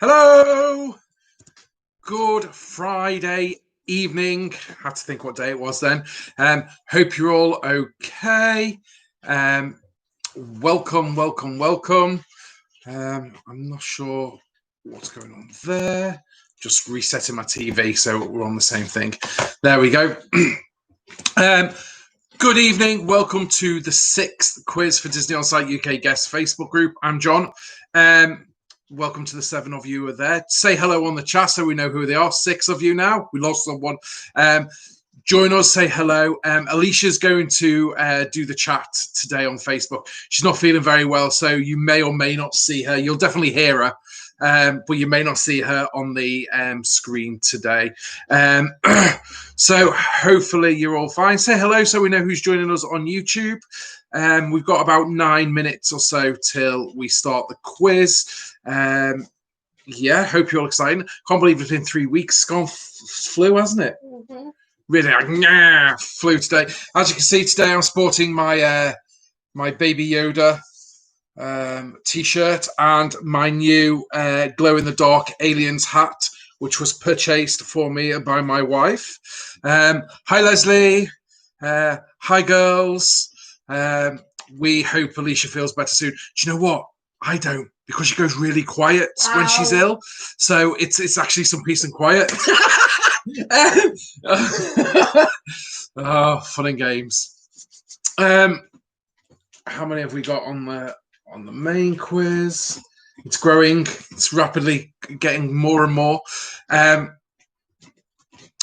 Hello. Good Friday evening. Had to think what day it was then. Hope you're all okay. Welcome. I'm not sure what's going on there. Just resetting my TV so we're on the same thing. There we go. Good evening. Welcome to the 6th quiz for Disney Onsite UK Guest Facebook group. I'm John. Welcome to the 7 of you who are there. Say hello on the chat so we know who they are. 6 of you now. We lost someone. Join us, say hello. Alicia's going to do the chat today on Facebook. She's not feeling very well, so you may or may not see her. You'll definitely hear her, but you may not see her on the screen today. So hopefully you're all fine. Say hello so we know who's joining us on YouTube. We've got about 9 minutes or so till we start the quiz. Yeah, hope you're all excited. Can't believe it's been 3 weeks. It's gone flew, hasn't it? Mm-hmm. Really, flew today. As you can see today, I'm sporting my my Baby Yoda t-shirt and my new glow-in-the-dark aliens hat, which was purchased for me by my wife. Hi, Leslie. Hi, girls. We hope Alicia feels better soon. Do you know what? I don't, because she goes really quiet when she's ill. So it's actually some peace and quiet. Oh, fun and games. How many have we got on the main quiz? It's growing. It's rapidly getting more and more.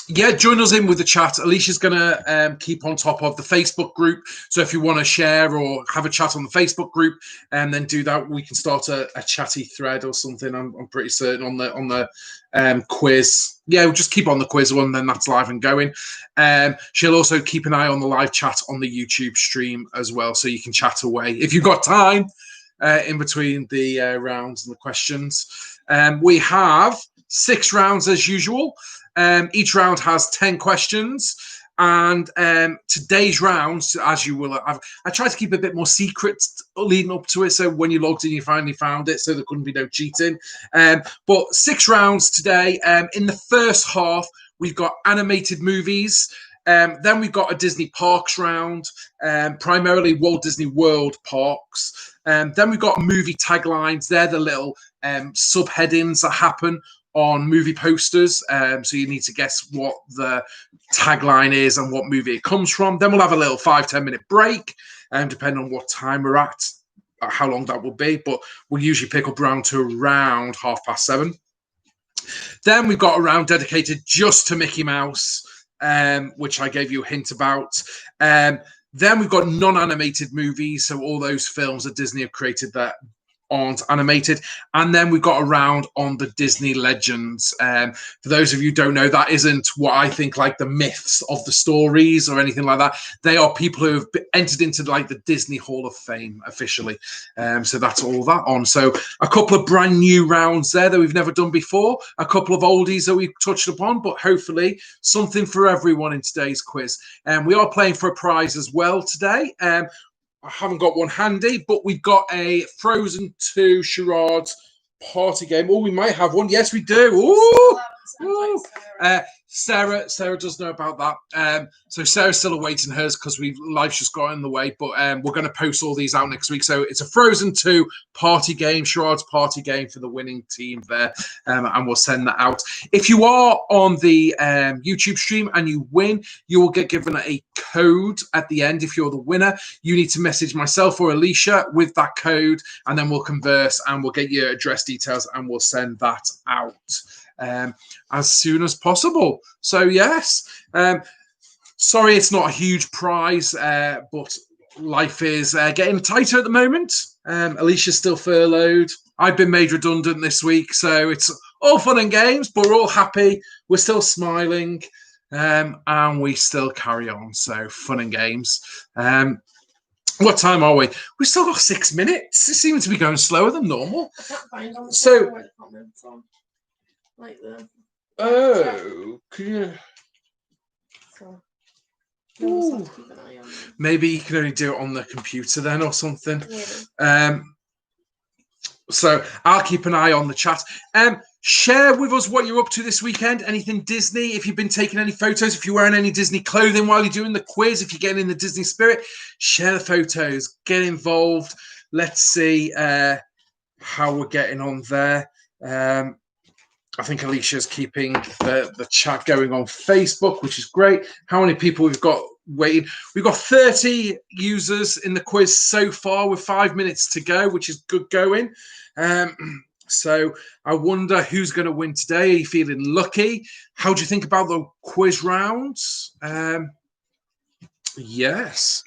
Yeah, join us in with the chat. Alicia's going to keep on top of the Facebook group. So if you want to share or have a chat on the Facebook group, and then do that, we can start a chatty thread or something. I'm pretty certain on the quiz. Yeah, we'll just keep on the quiz one, then that's live and going. She'll also keep an eye on the live chat on the YouTube stream as well, so you can chat away if you've got time in between the rounds and the questions. We have 6 rounds as usual. Each round has 10 questions, and today's rounds, as you will have, I tried to keep a bit more secret leading up to it, so when you logged in, you finally found it, so there couldn't be no cheating. But 6 rounds today. In the first half, we've got animated movies. Then we've got a Disney Parks round, primarily Walt Disney World parks. Then we've got movie taglines. They're the little subheadings that happen on movie posters, so you need to guess what the tagline is and what movie it comes from. Then we'll have a little 5-10 minute break, depending on what time we're at, how long that will be, but we'll usually pick up round to around 7:30. Then we've got a round dedicated just to Mickey Mouse, which I gave you a hint about. Then we've got non-animated movies, so all those films that Disney have created that aren't animated. And then we've got a round on the Disney legends. For those of you who don't know, that isn't what I think like the myths of the stories or anything like that. They are people who have entered into like the Disney Hall of Fame officially. So that's all that on. So a couple of brand new rounds there that we've never done before, a couple of oldies that we've touched upon, but hopefully something for everyone in today's quiz. We are playing for a prize as well today. I haven't got one handy, but we've got a Frozen 2 charades party game. Oh, we might have one. Yes, we do. Ooh! Ooh. Sarah does know about that. So Sarah's still awaiting hers because life's just got in the way. But we're going to post all these out next week. So it's a Frozen 2 party game, charades party game for the winning team there, and we'll send that out. If you are on the YouTube stream and you win, you will get given a code at the end. If you're the winner, you need to message myself or Alicia with that code, and then we'll converse and we'll get your address details and we'll send that out as soon as possible. So yes, sorry it's not a huge prize, but life is getting tighter at the moment. Alicia's still furloughed. I've been made redundant this week, so it's all fun and games, but we're all happy. We're still smiling, and we still carry on. So fun and games. What time are we? We've still got 6 minutes. It seems to be going slower than normal. I can't find on the So where the comments on. Like the can you? So we'll have to keep an eye on them. Maybe you can only do it on the computer then or something. Yeah. So I'll keep an eye on the chat. Share with us what you're up to this weekend. Anything Disney, if you've been taking any photos, if you're wearing any Disney clothing while you're doing the quiz, if you're getting in the Disney spirit, share the photos, get involved. Let's see how we're getting on there. I think Alicia's keeping the chat going on Facebook, which is great. How many people we've got waiting? We've got 30 users in the quiz so far with 5 minutes to go, which is good going. So I wonder who's going to win today. Are you feeling lucky? How do you think about the quiz rounds? Yes.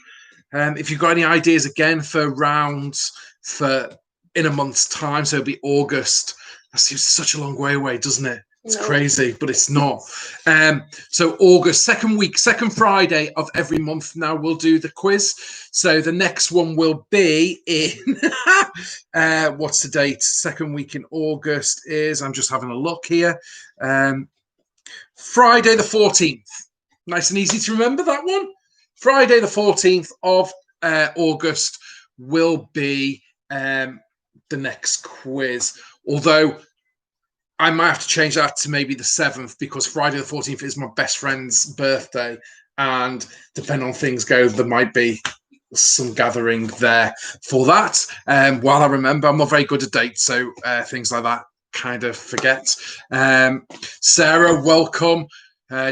If you've got any ideas again for rounds for in a month's time, so it'll be August. That seems such a long way away, doesn't it? It's crazy, but it's not. So August, second Friday of every month now we'll do the quiz. So the next one will be in, what's the date? Second week in August is, I'm just having a look here, Friday the 14th. Nice and easy to remember that one. Friday the 14th of August will be the next quiz. Although I might have to change that to maybe the 7th because Friday the 14th is my best friend's birthday. And depending on things go, there might be some gathering there for that. While I remember, I'm not very good at dates, so things like that kind of forget. Sarah, welcome.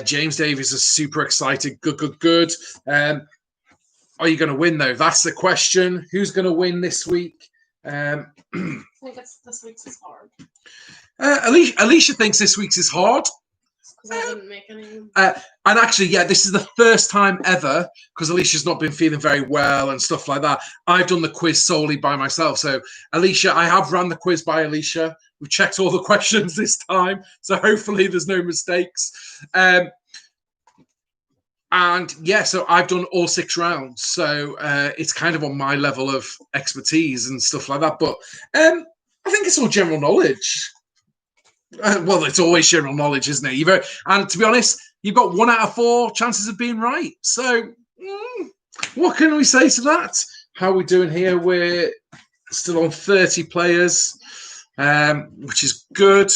James Davies is super excited. Good. Are you going to win, though? That's the question. Who's going to win this week? I think this week's is hard. Alicia thinks this week's is hard. Because I didn't make any. And actually, yeah, this is the first time ever, because Alicia's not been feeling very well and stuff like that. I've done the quiz solely by myself. So, Alicia, I have run the quiz by Alicia. We've checked all the questions this time. So, hopefully, there's no mistakes. And yeah, so I've done all 6 rounds. So, it's kind of on my level of expertise and stuff like that. But I think it's all general knowledge. Well, it's always general knowledge, isn't it? And to be honest, you've got 1 out of 4 chances of being right. So, what can we say to that? How are we doing here? We're still on 30 players, which is good.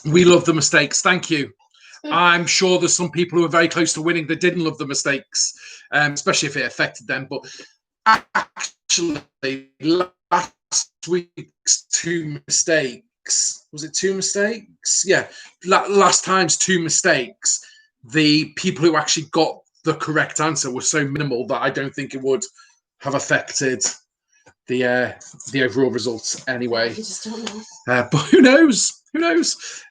We love the mistakes. Thank you. I'm sure there's some people who are very close to winning that didn't love the mistakes, especially if it affected them. But actually, last week's 2 mistakes. Was it 2 mistakes? Yeah. Last time's 2 mistakes. The people who actually got the correct answer were so minimal that I don't think it would have affected the overall results anyway. You just don't know. But who knows? Who knows?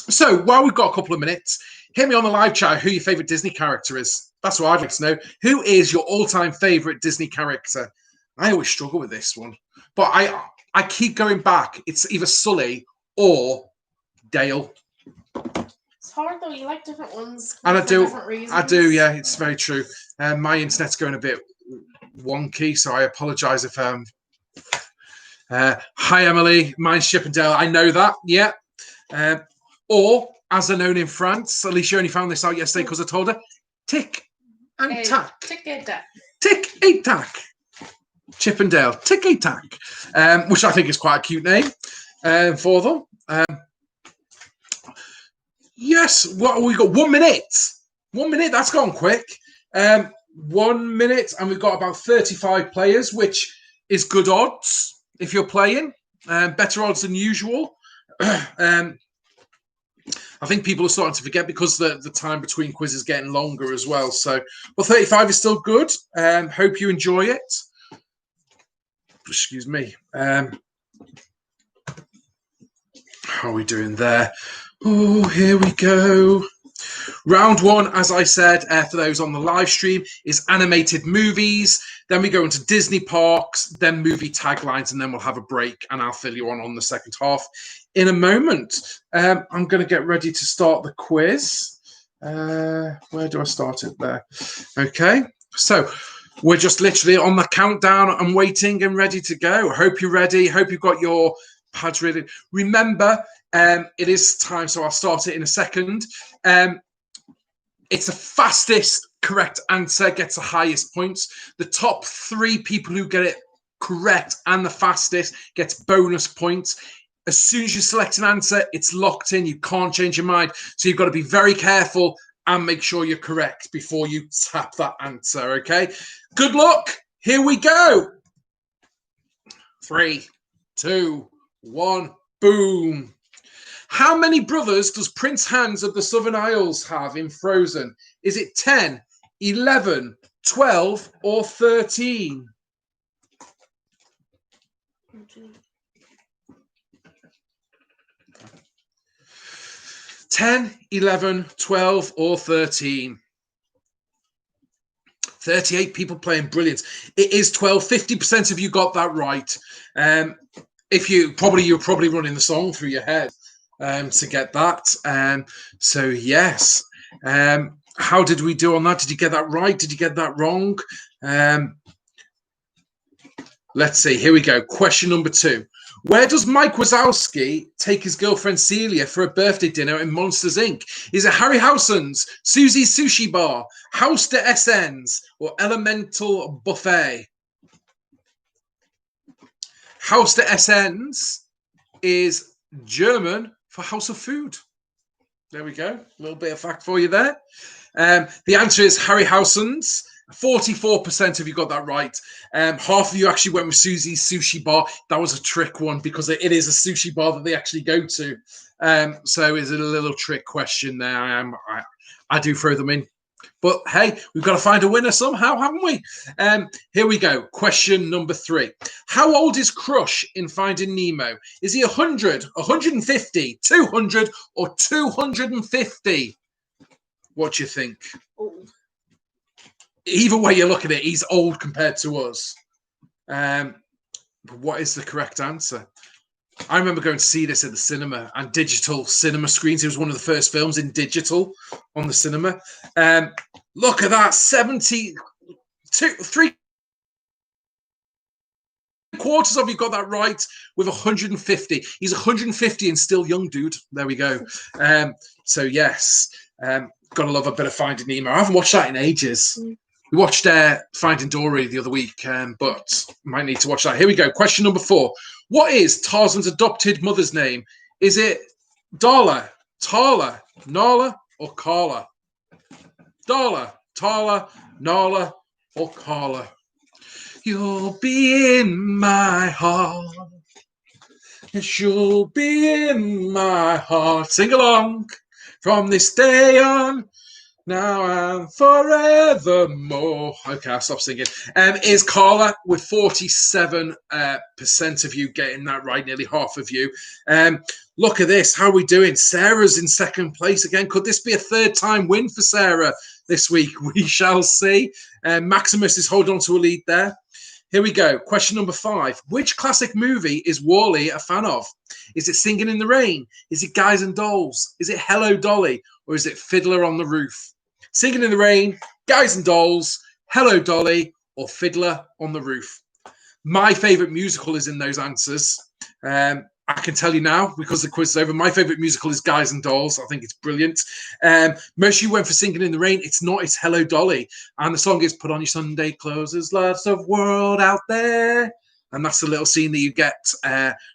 So while we've got a couple of minutes, hit me on the live chat who your favourite Disney character is. That's what I'd like to know. Who is your all-time favourite Disney character? I always struggle with this one, but I keep going back. It's either Sully or Dale. It's hard though. You like different ones. And I do. Different reasons. I do. Yeah, it's very true. My internet's going a bit wonky, so I apologise if hi Emily, mine's Chippendale. I know that. Yeah. Or as they're known in France, Alicia only found this out yesterday because I told her. Tic and tack. Tic and tack. Tic and tack. Chippendale, Tic and tack, which I think is quite a cute name for them. Yes, what we got? 1 minute. 1 minute. That's gone quick. 1 minute, and we've got about 35 players, which is good odds if you're playing. Better odds than usual. I think people are starting to forget because the time between quizzes is getting longer as well. So, well, 35 is still good. Hope you enjoy it. Excuse me. How are we doing there? Oh, here we go. Round 1, as I said, for those on the live stream, is animated movies. Then we go into Disney parks, then movie taglines, and then we'll have a break, and I'll fill you on the second half in a moment. I'm going to get ready to start the quiz. Where do I start it there? Okay, so we're just literally on the countdown and waiting and ready to go. Hope you're ready. Hope you've got your pads ready. Remember, it is time, so I'll start it in a second. It's the fastest correct answer gets the highest points. The top 3 people who get it correct and the fastest gets bonus points. As soon as you select an answer, it's locked in. You can't change your mind. So you've got to be very careful and make sure you're correct before you tap that answer, okay? Good luck. Here we go. 3, 2, 1, boom. How many brothers does Prince Hans of the Southern Isles have in Frozen? Is it 10, 11, 12, or 13? 10, 11, 12, or 13? 38 people playing. Brilliant. It is 12. 50% of you got that right. You're probably running the song through your head to get that. So yes. How did we do on that? Did you get that right? Did you get that wrong? Let's see. Here we go. Question number 2. Where does Mike Wazowski take his girlfriend Celia for a birthday dinner in Monsters, Inc.? Is it Harryhausen's, Susie's Sushi Bar, Haus der Essens, or Elemental Buffet? Haus der Essens is German for House of Food. There we go. A little bit of fact for you there. The answer is Harryhausen's. 44% of you got that right. Half of you actually went with Susie's Sushi Bar. That was a trick one because it is a sushi bar that they actually go to. So it's a little trick question there. I do throw them in. But hey, we've got to find a winner somehow, haven't we? Here we go. Question number 3. How old is Crush in Finding Nemo? Is he 100, 150, 200, or 250? What do you think? Old. Either way you look at it, he's old compared to us. But what is the correct answer? I remember going to see this at the cinema and digital cinema screens. It was one of the first films in digital on the cinema. Look at that, 3 quarters of you got that right with 150. He's 150 and still young, dude. There we go. So yes, gotta love a bit of Finding Nemo. I haven't watched that in ages. We watched Finding Dory the other week, but might need to watch that. Here we go. Question number 4. What is Tarzan's adopted mother's name? Is it Darla, Tala, Nala, or Carla? Darla, Tala, Nala, or Carla? You'll be in my heart. Yes, you'll be in my heart. Sing along. From this day on, now and forevermore. Okay, I'll stop singing. Is Carla with 47% of you getting that right, nearly half of you. Look at this. How are we doing? Sarah's in second place again. Could this be a third-time win for Sarah this week? We shall see. Maximus is holding on to a lead there. Here we go. Question number 5. Which classic movie is Wall-E a fan of? Is it Singing in the Rain? Is it Guys and Dolls? Is it Hello, Dolly? Or is it Fiddler on the Roof? Singing in the Rain, Guys and Dolls, Hello, Dolly, or Fiddler on the Roof? My favourite musical is in those answers. I can tell you now because the quiz is over. My favourite musical is Guys and Dolls. I think it's brilliant. Most of you went for Singing in the Rain. It's not. It's Hello, Dolly. And the song is Put on Your Sunday Clothes. There's lots of world out there. And that's the little scene that you get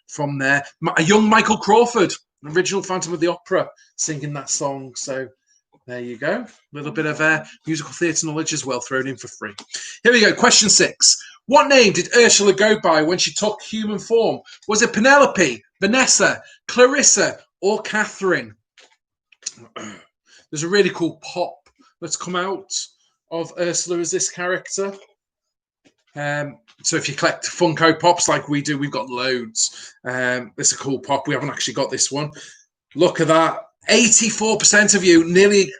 from there. A young Michael Crawford, original Phantom of the Opera, singing that song. So there you go. A little bit of musical theatre knowledge as well thrown in for free. Here we go. Question 6. What name did Ursula go by when she took human form? Was it Penelope, Vanessa, Clarissa, or Catherine? There's a really cool pop that's come out of Ursula as this character. So if you collect Funko Pops like we do, we've got loads. It's a cool pop. We haven't actually got this one. Look at that. 84% of you, nearly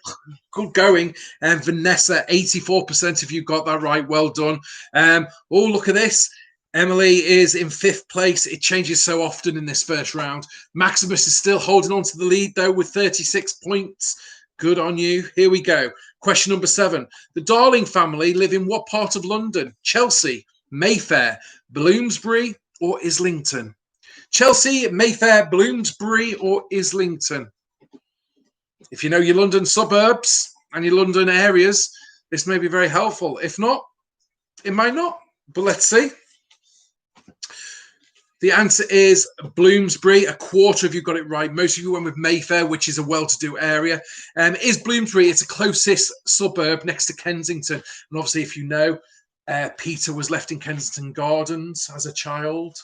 good going. And Vanessa, 84% of you got that right. Well done. Oh, look at this. Emily is in 5th place. It changes so often in this first round. Maximus is still holding on to the lead, though, with 36 points. Good on you. Here we go. Question number 7. The Darling family live in what part of London? Chelsea, Mayfair, Bloomsbury, or Islington? Chelsea, Mayfair, Bloomsbury, or Islington? If you know your London suburbs and your London areas, this may be very helpful. If not, it might not. But let's see. The answer is Bloomsbury. A quarter of you got it right. Most of you went with Mayfair, which is a well-to-do area. It is Bloomsbury. It's the closest suburb next to Kensington. And obviously, if you know, Peter was left in Kensington Gardens as a child.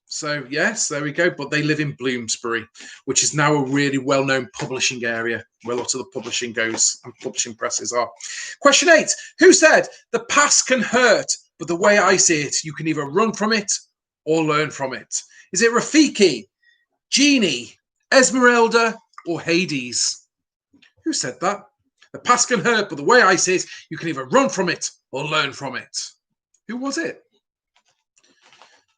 So, yes, there we go. But they live in Bloomsbury, which is now a really well-known publishing area where lots of the publishing goes and publishing presses are. Question 8. Who said, the past can hurt, but the way I see it, you can either run from it or learn from it? Is it Rafiki, Jeannie, Esmeralda, or Hades? Who said that? The past can hurt, but the way I see it, you can either run from it or learn from it. Who was it?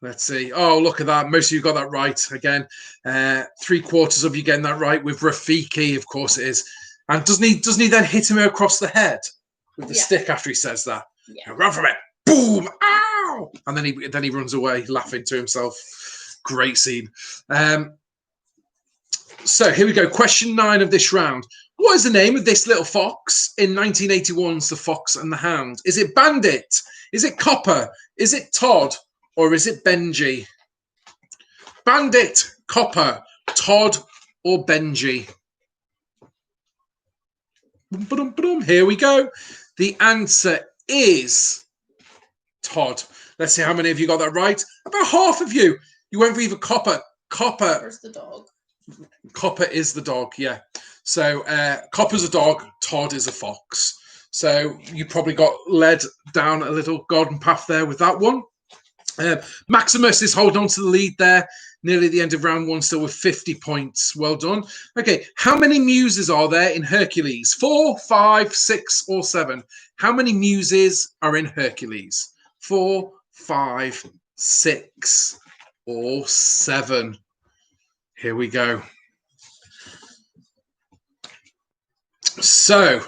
Let's see. Oh, look at that. Most of you got that right. Again, 3/4 of you getting that right with Rafiki, of course it is. And doesn't he then hit him across the head with the stick after he says that? Yeah. Run from it. Boom. Ow. And then he runs away laughing to himself. Great scene. So here we go. Question 9 of this round. What is the name of this little fox in 1981's The Fox and the Hound? Is it Bandit? Is it Copper? Is it Todd? Or is it Benji? Bandit, Copper, Todd, or Benji? Here we go. The answer is Todd. Let's see how many of you got that right. About half of you. You went for either Copper. Copper's the dog. Copper is the dog, yeah. So Copper's a dog, Todd is a fox. So you probably got led down a little garden path there with that one. Maximus is holding on to the lead there, nearly at the end of round 1, still with 50 points. Well done. Okay, how many muses are there in Hercules? 4, 5, 6, or 7? How many muses are in Hercules? 4, 5, 6, or 7? Here we go. So,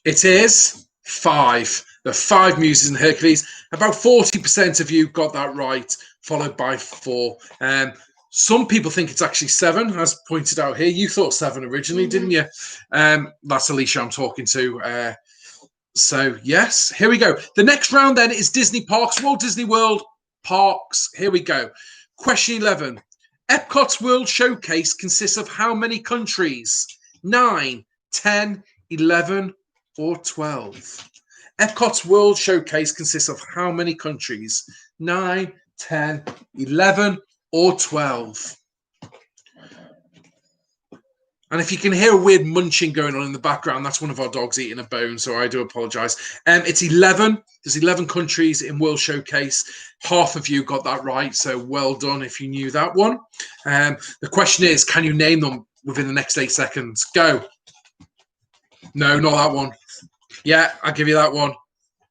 it is 5. There are 5 muses in Hercules. About 40% of you got that right, followed by 4. Some people think it's actually 7, as pointed out here. You thought 7 originally, didn't you? That's Alicia I'm talking to. So, yes, here we go. The next round then is Disney Parks, Walt Disney World Parks. Here we go. Question 11. Epcot's World Showcase consists of how many countries? 9, 10, 11, or 12? Epcot's World Showcase consists of how many countries? 9, 10, 11, or 12? And if you can hear a weird munching going on in the background, that's one of our dogs eating a bone, so I do apologise. It's 11. There's 11 countries in World Showcase. Half of you got that right, so well done if you knew that one. The question is, can you name them within the next 8 seconds? Go. No, not that one. Yeah, I'll give you that one.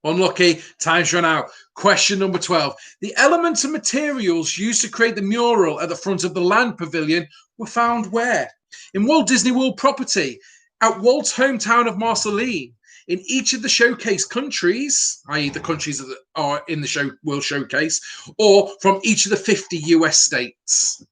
Unlucky. Time's run out. Question number 12. The elements and materials used to create the mural at the front of the Land Pavilion were found where? In Walt Disney World property, at Walt's hometown of Marceline, in each of the showcase countries, i.e. the countries that are in the World Showcase, or from each of the 50 US states.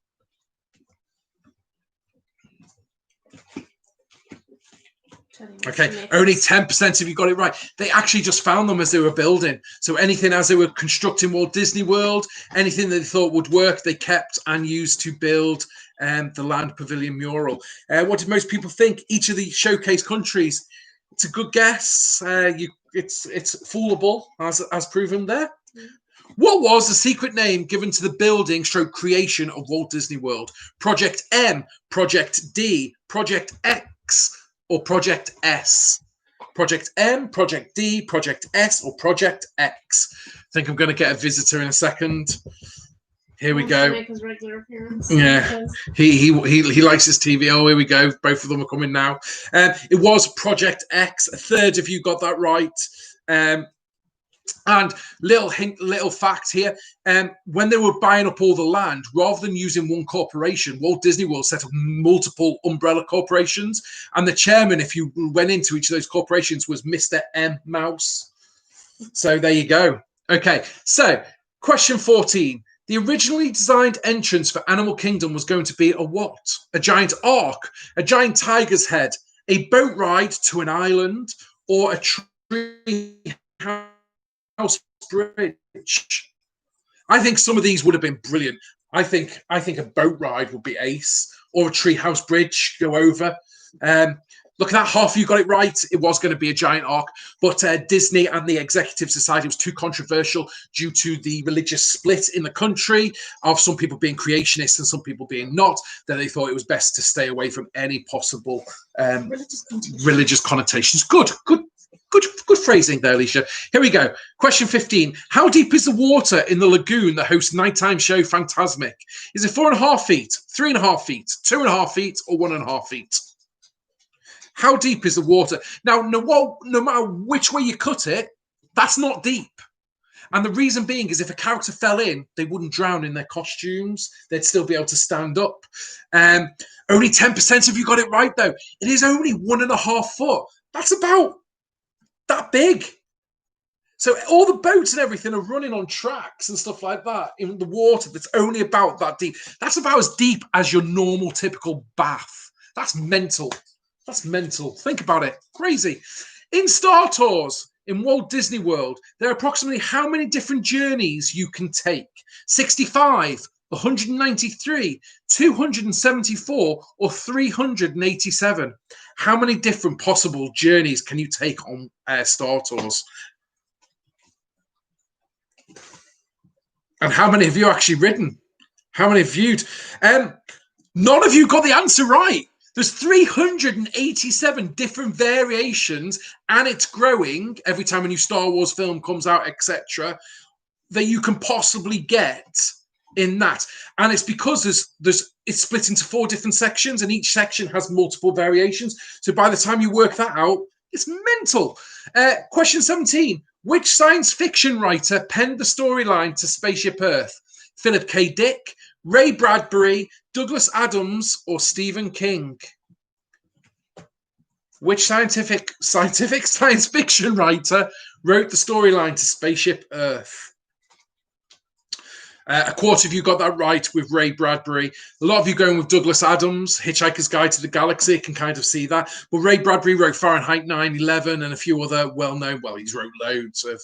Okay, only 10% of you got it right. They actually just found them as they were building. So anything as they were constructing Walt Disney World, anything that they thought would work, they kept and used to build the Land Pavilion mural. What did most people think? Each of the showcase countries. It's a good guess. It's foolable, as proven there. What was the secret name given to the building / creation of Walt Disney World? Project M, Project D, Project X, or Project S? Project M, Project D, Project S, or Project X? I think I'm going to get a visitor in a second. Here we go. Make his regular appearance. Yeah, he likes his TV. Oh, here we go. Both of them are coming now. It was Project X. A third of you got that right. And little fact here, when they were buying up all the land, rather than using one corporation, Walt Disney World set up multiple umbrella corporations, and the chairman, if you went into each of those corporations, was Mr. M. Mouse. So there you go. Okay, so question 14. The originally designed entrance for Animal Kingdom was going to be a what? A giant ark, a giant tiger's head, a boat ride to an island, or a tree house bridge? I think some of these would have been brilliant. I think a boat ride would be ace, or a treehouse bridge go over. Look at that, half of you got it right. It was going to be a giant arc, but Disney and the executives decided it was too controversial due to the religious split in the country of some people being creationists and some people being not, that they thought it was best to stay away from any possible religious connotations. Good phrasing there, Alicia. Here we go. Question 15. How deep is the water in the lagoon that hosts nighttime show Fantasmic? Is it 4.5 feet, 3.5 feet, 2.5 feet, or 1.5 feet? How deep is the water? Now, no matter which way you cut it, that's not deep. And the reason being is if a character fell in, they wouldn't drown in their costumes. They'd still be able to stand up. Only 10% of you got it right, though. It is only 1.5 foot. That's about that big. So all the boats and everything are running on tracks and stuff like that in the water that's only about that deep. That's about as deep as your normal, typical bath. That's mental. That's mental. Think about it. Crazy. In Star Tours, in Walt Disney World, there are approximately how many different journeys you can take? 65, 193, 274, or 387? How many different possible journeys can you take on Star Tours? And how many have you actually ridden? How many have viewed? None of you got the answer right. There's 387 different variations, and it's growing every time a new Star Wars film comes out, etc., that you can possibly get in that. And it's because it's split into 4 different sections, and each section has multiple variations. So by the time you work that out, it's mental. Question 17. Which science fiction writer penned the storyline to Spaceship Earth? Philip K. Dick, Ray Bradbury, Douglas Adams, or Stephen King? Which science fiction writer wrote the storyline to Spaceship Earth? A quarter of you got that right with Ray Bradbury. A lot of you going with Douglas Adams, Hitchhiker's Guide to the Galaxy, can kind of see that. But Ray Bradbury wrote Fahrenheit 9/11 and a few other well-known, he's wrote loads of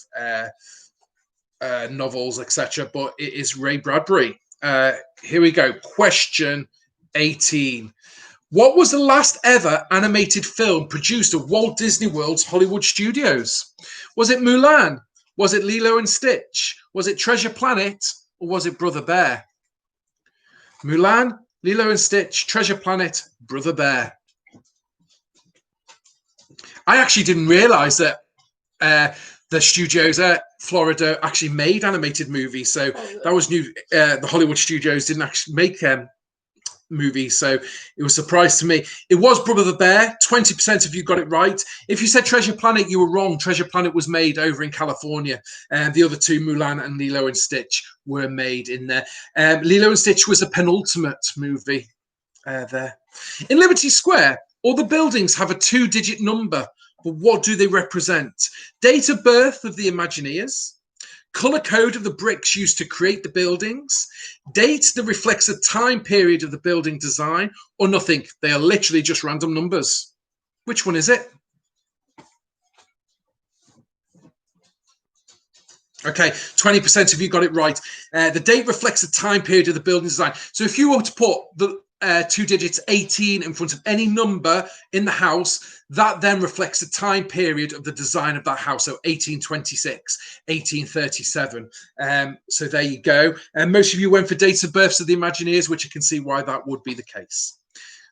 novels, etc. But it is Ray Bradbury. Here we go. Question 18. What was the last ever animated film produced at Walt Disney World's Hollywood Studios? Was it Mulan? Was it Lilo and Stitch? Was it Treasure Planet? Or was it Brother Bear? Mulan, Lilo and Stitch, Treasure Planet, Brother Bear. I actually didn't realize that the studios at Florida actually made animated movies. So that was new. The Hollywood studios didn't actually make movies. So it was a surprise to me. It was Brother Bear. 20% of you got it right. If you said Treasure Planet, you were wrong. Treasure Planet was made over in California. And the other two, Mulan and Lilo and Stitch, were made in there. Lilo and Stitch was a penultimate movie there. In Liberty Square, all the buildings have a 2-digit number. But what do they represent? Date of birth of the Imagineers, color code of the bricks used to create the buildings, date that reflects the time period of the building design, or nothing. They are literally just random numbers. Which one is it? Okay, 20% of you got it right. The date reflects the time period of the building design. So if you were to put the 2 digits 18 in front of any number in the house, that then reflects the time period of the design of that house. So 1826, 1837. So there you go. And most of you went for dates of births of the Imagineers, which you can see why that would be the case.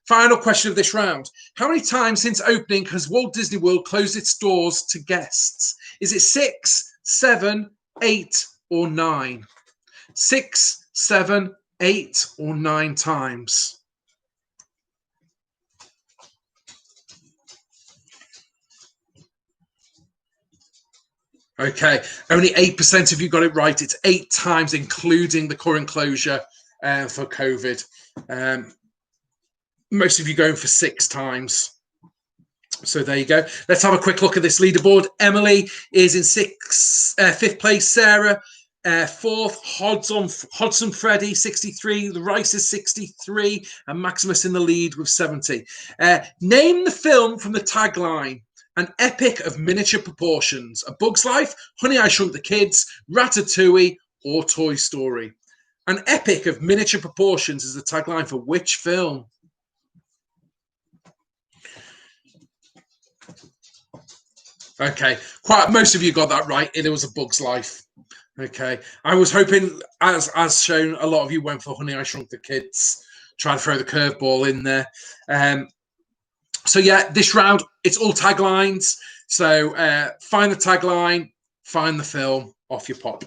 Final question of this round. How many times since opening has Walt Disney World closed its doors to guests? Is it 6, 7, 8, or 9? 6, 7, 8, or 9 times? Okay, only 8% of you got it right. It's 8 times, including the current closure for COVID. Most of you going for 6 times. So there you go. Let's have a quick look at this leaderboard. Emily is in 5th place. Sarah, 4th. Hodson Freddy, 63. The Rice is 63. And Maximus in the lead with 70. Name the film from the tagline. An epic of miniature proportions. A Bug's Life, Honey, I Shrunk the Kids, Ratatouille, or Toy Story? An epic of miniature proportions is the tagline for which film? Okay, quite most of you got that right. It was A Bug's Life. Okay, I was hoping, as shown, a lot of you went for Honey, I Shrunk the Kids. Try to throw the curveball in there. So yeah, this round it's all taglines. So find the tagline, find the film, off your pop.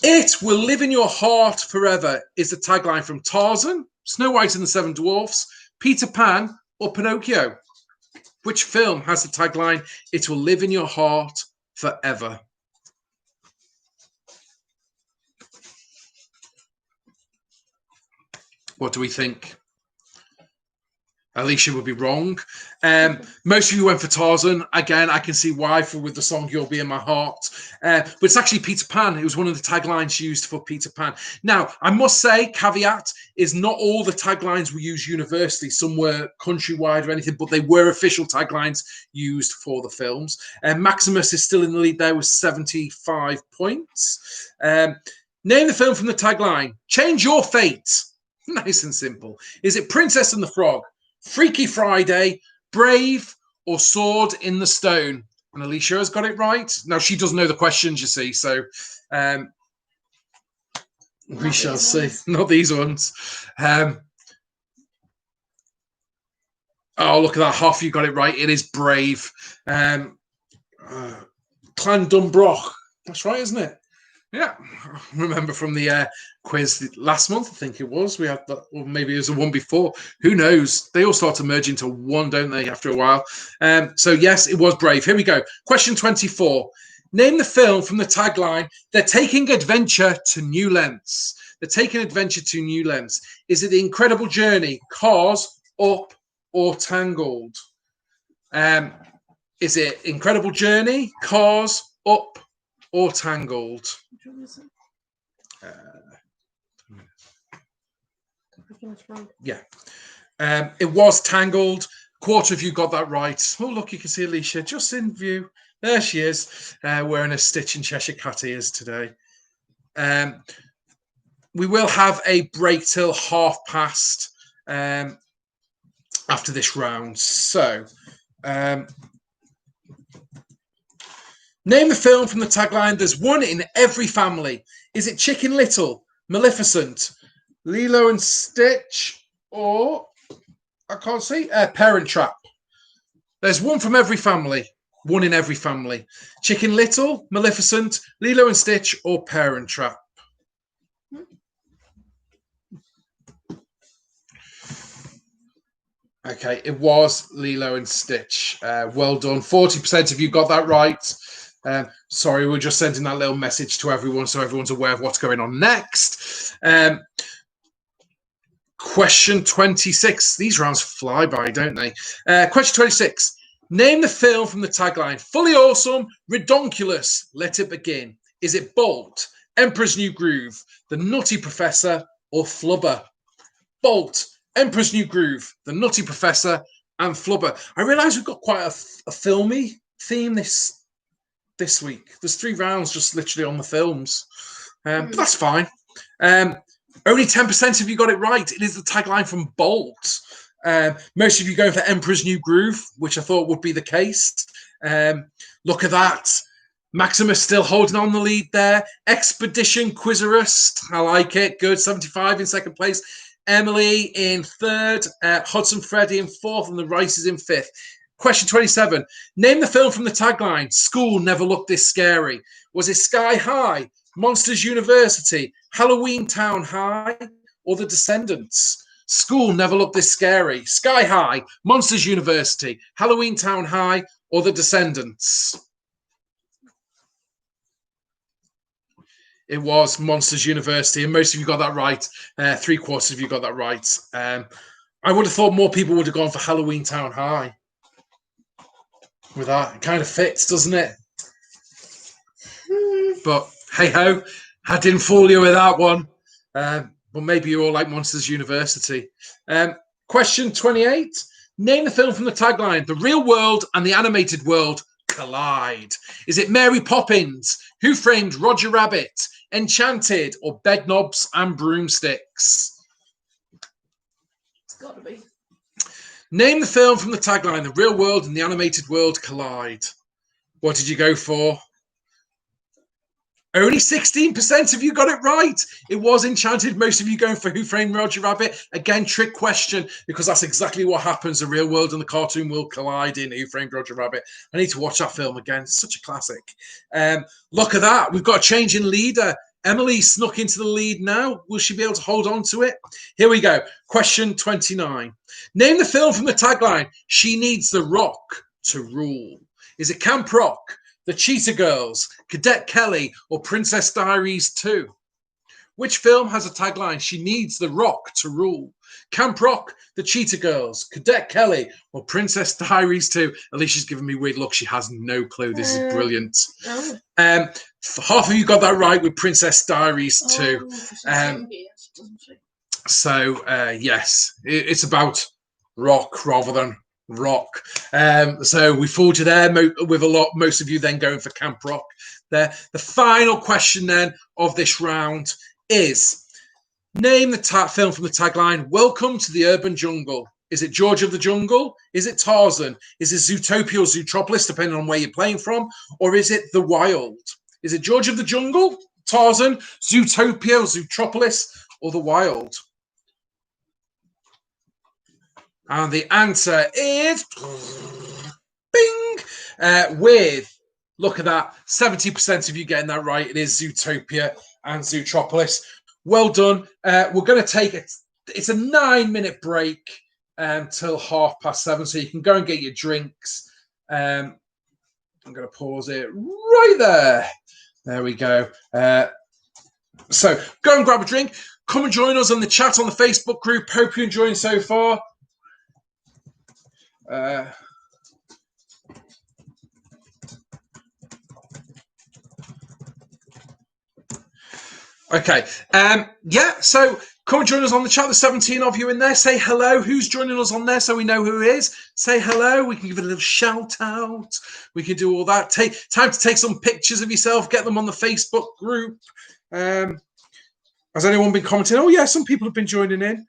It will live in your heart forever is the tagline from Tarzan, Snow White and the Seven Dwarfs, Peter Pan, or Pinocchio. Which film has the tagline, it will live in your heart forever? What do we think? Alicia would be wrong. Most of you went for Tarzan. Again, I can see why with the song You'll Be in My Heart. But it's actually Peter Pan. It was one of the taglines used for Peter Pan. Now, I must say, caveat, is not all the taglines were used universally. Some were countrywide or anything, but they were official taglines used for the films. Maximus is still in the lead there with 75 points. Name the film from the tagline. Change your fate. Nice and simple. Is it Princess and the Frog, Freaky Friday, Brave, or Sword in the Stone? And Alicia has got it right. Now, she doesn't know the questions, you see, so we shall see. Not these ones. Oh, look at that. Half you got it right. It is Brave. Clan Dunbroch. That's right, isn't it? Yeah, I remember from the quiz last month, I think it was. We had that, or maybe it was the one before. Who knows? They all start to merge into one, don't they, after a while? So, yes, it was Brave. Here we go. Question 24. Name the film from the tagline, they're taking adventure to new lengths. They're taking adventure to new lengths. Is it The Incredible Journey, Cars, Up, or Tangled? Is it Incredible Journey, Cars, Up, or Tangled? Yeah. It was Tangled. Quarter of you got that right. Oh, look, you can see Alicia just in view. There she is, wearing a Stitch and Cheshire Cat ears today. We will have a break till past after this round. So, name the film from the tagline, there's one in every family. Is it Chicken Little, Maleficent, Lilo and Stitch, or, I can't see, Parent Trap? There's one from every family. One in every family. Chicken Little, Maleficent, Lilo and Stitch, or Parent Trap? Okay, it was Lilo and Stitch. Well done. 40% of you got that right. Sorry, we're just sending that little message to everyone so everyone's aware of what's going on next. Question 26. These rounds fly by, don't they? Question 26. Name the film from the tagline. Fully awesome, redonkulous, let it begin. Is it Bolt, Emperor's New Groove, The Nutty Professor, or Flubber? Bolt, Emperor's New Groove, The Nutty Professor, and Flubber. I realise we've got quite a filmy theme this week. There's 3 rounds just literally on the films. But that's fine. Only 10% of you got it right. It is the tagline from Bolt. Most of you going for Emperor's New Groove, which I thought would be the case. Look at that. Maximus still holding on the lead there. Expedition Quizarist. I like it. Good. 75 in second place. Emily in third. Hudson Freddy in fourth. And the Rices in fifth. Question 27. Name the film from the tagline. School never looked this scary. Was it Sky High, Monsters University, Halloween Town High, or The Descendants? School never looked this scary. Sky High, Monsters University, Halloween Town High, or The Descendants? It was Monsters University, and most of you got that right. 3/4 of you got that right. I would have thought more people would have gone for Halloween Town High. With that, it kind of fits, doesn't it? But hey ho, I didn't fool you with that one. But maybe you all like Monsters University. Question 28. Name the film from the tagline. The real world and the animated world collide? Is it Mary Poppins, Who Framed Roger Rabbit, Enchanted, or Bedknobs and Broomsticks? It's got to be. Name the film from the tagline, the real world and the animated world collide. What did you go for? Only 16% of you got it right. It was Enchanted. Most of you going for Who Framed Roger Rabbit. Again, trick question, because that's exactly what happens. The real world and the cartoon world collide in Who Framed Roger Rabbit. I need to watch that film again. It's such a classic. Look at that. We've got a change in leader. Emily snuck into the lead now. Will she be able to hold on to it? Here we go. Question 29. Name the film from the tagline, She Needs the Rock to Rule. Is it Camp Rock, The Cheetah Girls, Cadet Kelly, or Princess Diaries 2? Which film has a tagline, She Needs the Rock to Rule? Camp Rock, The Cheetah Girls, Cadet Kelly, or Princess Diaries 2? Alicia's giving me weird look. She has no clue. This is brilliant. Oh. Half of you got that right with Princess Diaries 2. Yes, it's about rock rather than rock. So we fooled you there with most of you then going for Camp Rock there. The final question then of this round is, name the film from the tagline, Welcome to the Urban Jungle. Is it George of the Jungle? Is it Tarzan? Is it Zootopia or Zootropolis, depending on where you're playing from? Or is it The Wild? Is it George of the Jungle, Tarzan, Zootopia or Zootropolis, or The Wild? And the answer is bing, look at that, 70% of you getting that right. It is Zootopia and Zootropolis. Well done. We're going to take it's a 9-minute break till 7:30, so you can go and get your drinks. I'm going to pause it right there. There we go. So go and grab a drink. Come and join us on the chat on the Facebook group. Hope you're enjoying so far. Okay. So come and join us on the chat. There's 17 of you in there. Say hello. Who's joining us on there so we know who it is? Say hello. We can give it a little shout out. We can do all that. Time to take some pictures of yourself. Get them on the Facebook group. Has anyone been commenting? Oh, yeah, some people have been joining in.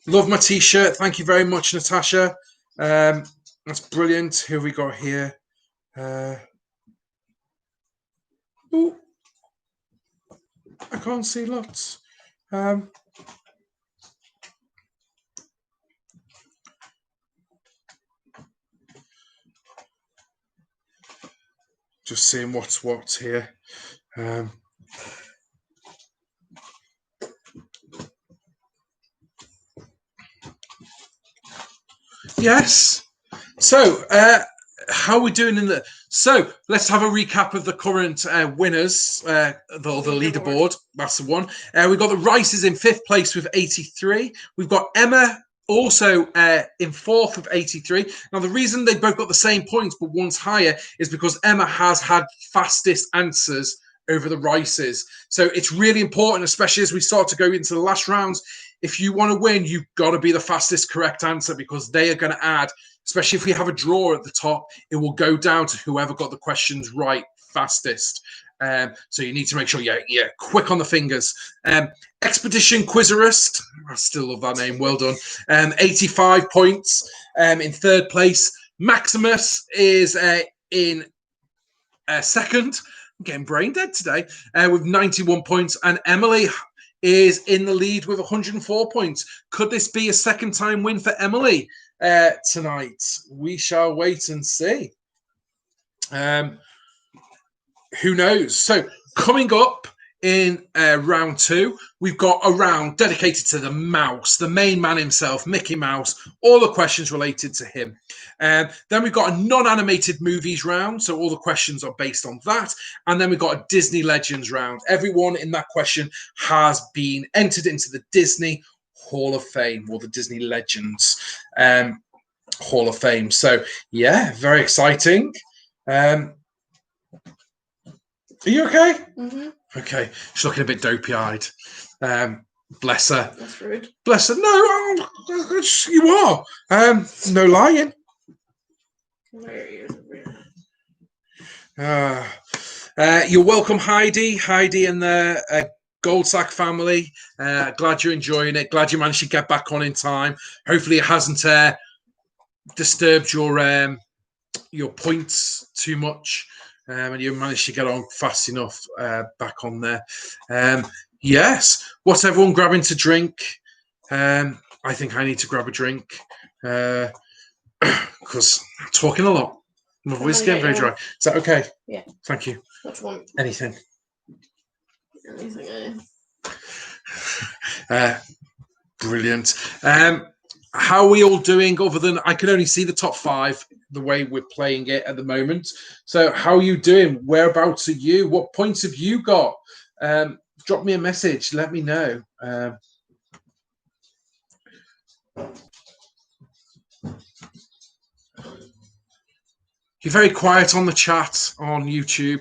Love my t-shirt. Thank you very much, Natasha. That's brilliant. Who have we got here? Ooh, I can't see lots. Just seeing what's what here. Yes. So, how are we doing in the? So, let's have a recap of the current winners, the leaderboard. That's the one. We've got the Rices in 5th place with 83. We've got Emma also in 4th with 83. Now, the reason they both got the same points, but one's higher, is because Emma has had fastest answers over the Rices. So it's really important, especially as we start to go into the last rounds. If you want to win, you've got to be the fastest correct answer, because they are going to add, especially if we have a draw at the top, it will go down to whoever got the questions right fastest. So you need to make sure you're quick on the fingers. Expedition Quizerist, I still love that name, well done. 85 points in 3rd place. Maximus is in 2nd. I'm getting brain dead today, with 91 points. And Emily is in the lead with 104 points. Could this be a 2nd-time win for Emily tonight? We shall wait and see. Who knows? So coming up in round 2, we've got a round dedicated to the mouse, the main man himself, Mickey Mouse, all the questions related to him. Then we've got a non-animated movies round, so all the questions are based on that. And then we've got a Disney Legends round. Everyone in that question has been entered into the Disney Hall of Fame, or the Disney Legends Hall of Fame. So, yeah, very exciting. Are you okay? Mm-hmm. Okay. She's looking a bit dopey-eyed. Bless her. That's rude. Bless her. No, you are. No lying. You're welcome, Heidi. Heidi and the Goldsack family. Glad you're enjoying it. Glad you managed to get back on in time. Hopefully, it hasn't disturbed your points too much, and you managed to get on fast enough back on there. Yes. What's everyone grabbing to drink? I think I need to grab a drink because I'm talking a lot. My voice is getting very dry. Is that okay? Yeah. Thank you. Which one? Anything. Anything. Brilliant. How are we all doing other than I can only see the top 5 the way we're playing it at the moment. So how are you doing? Whereabouts are you? What points have you got? Drop me a message. Let me know. You're very quiet on the chat on YouTube.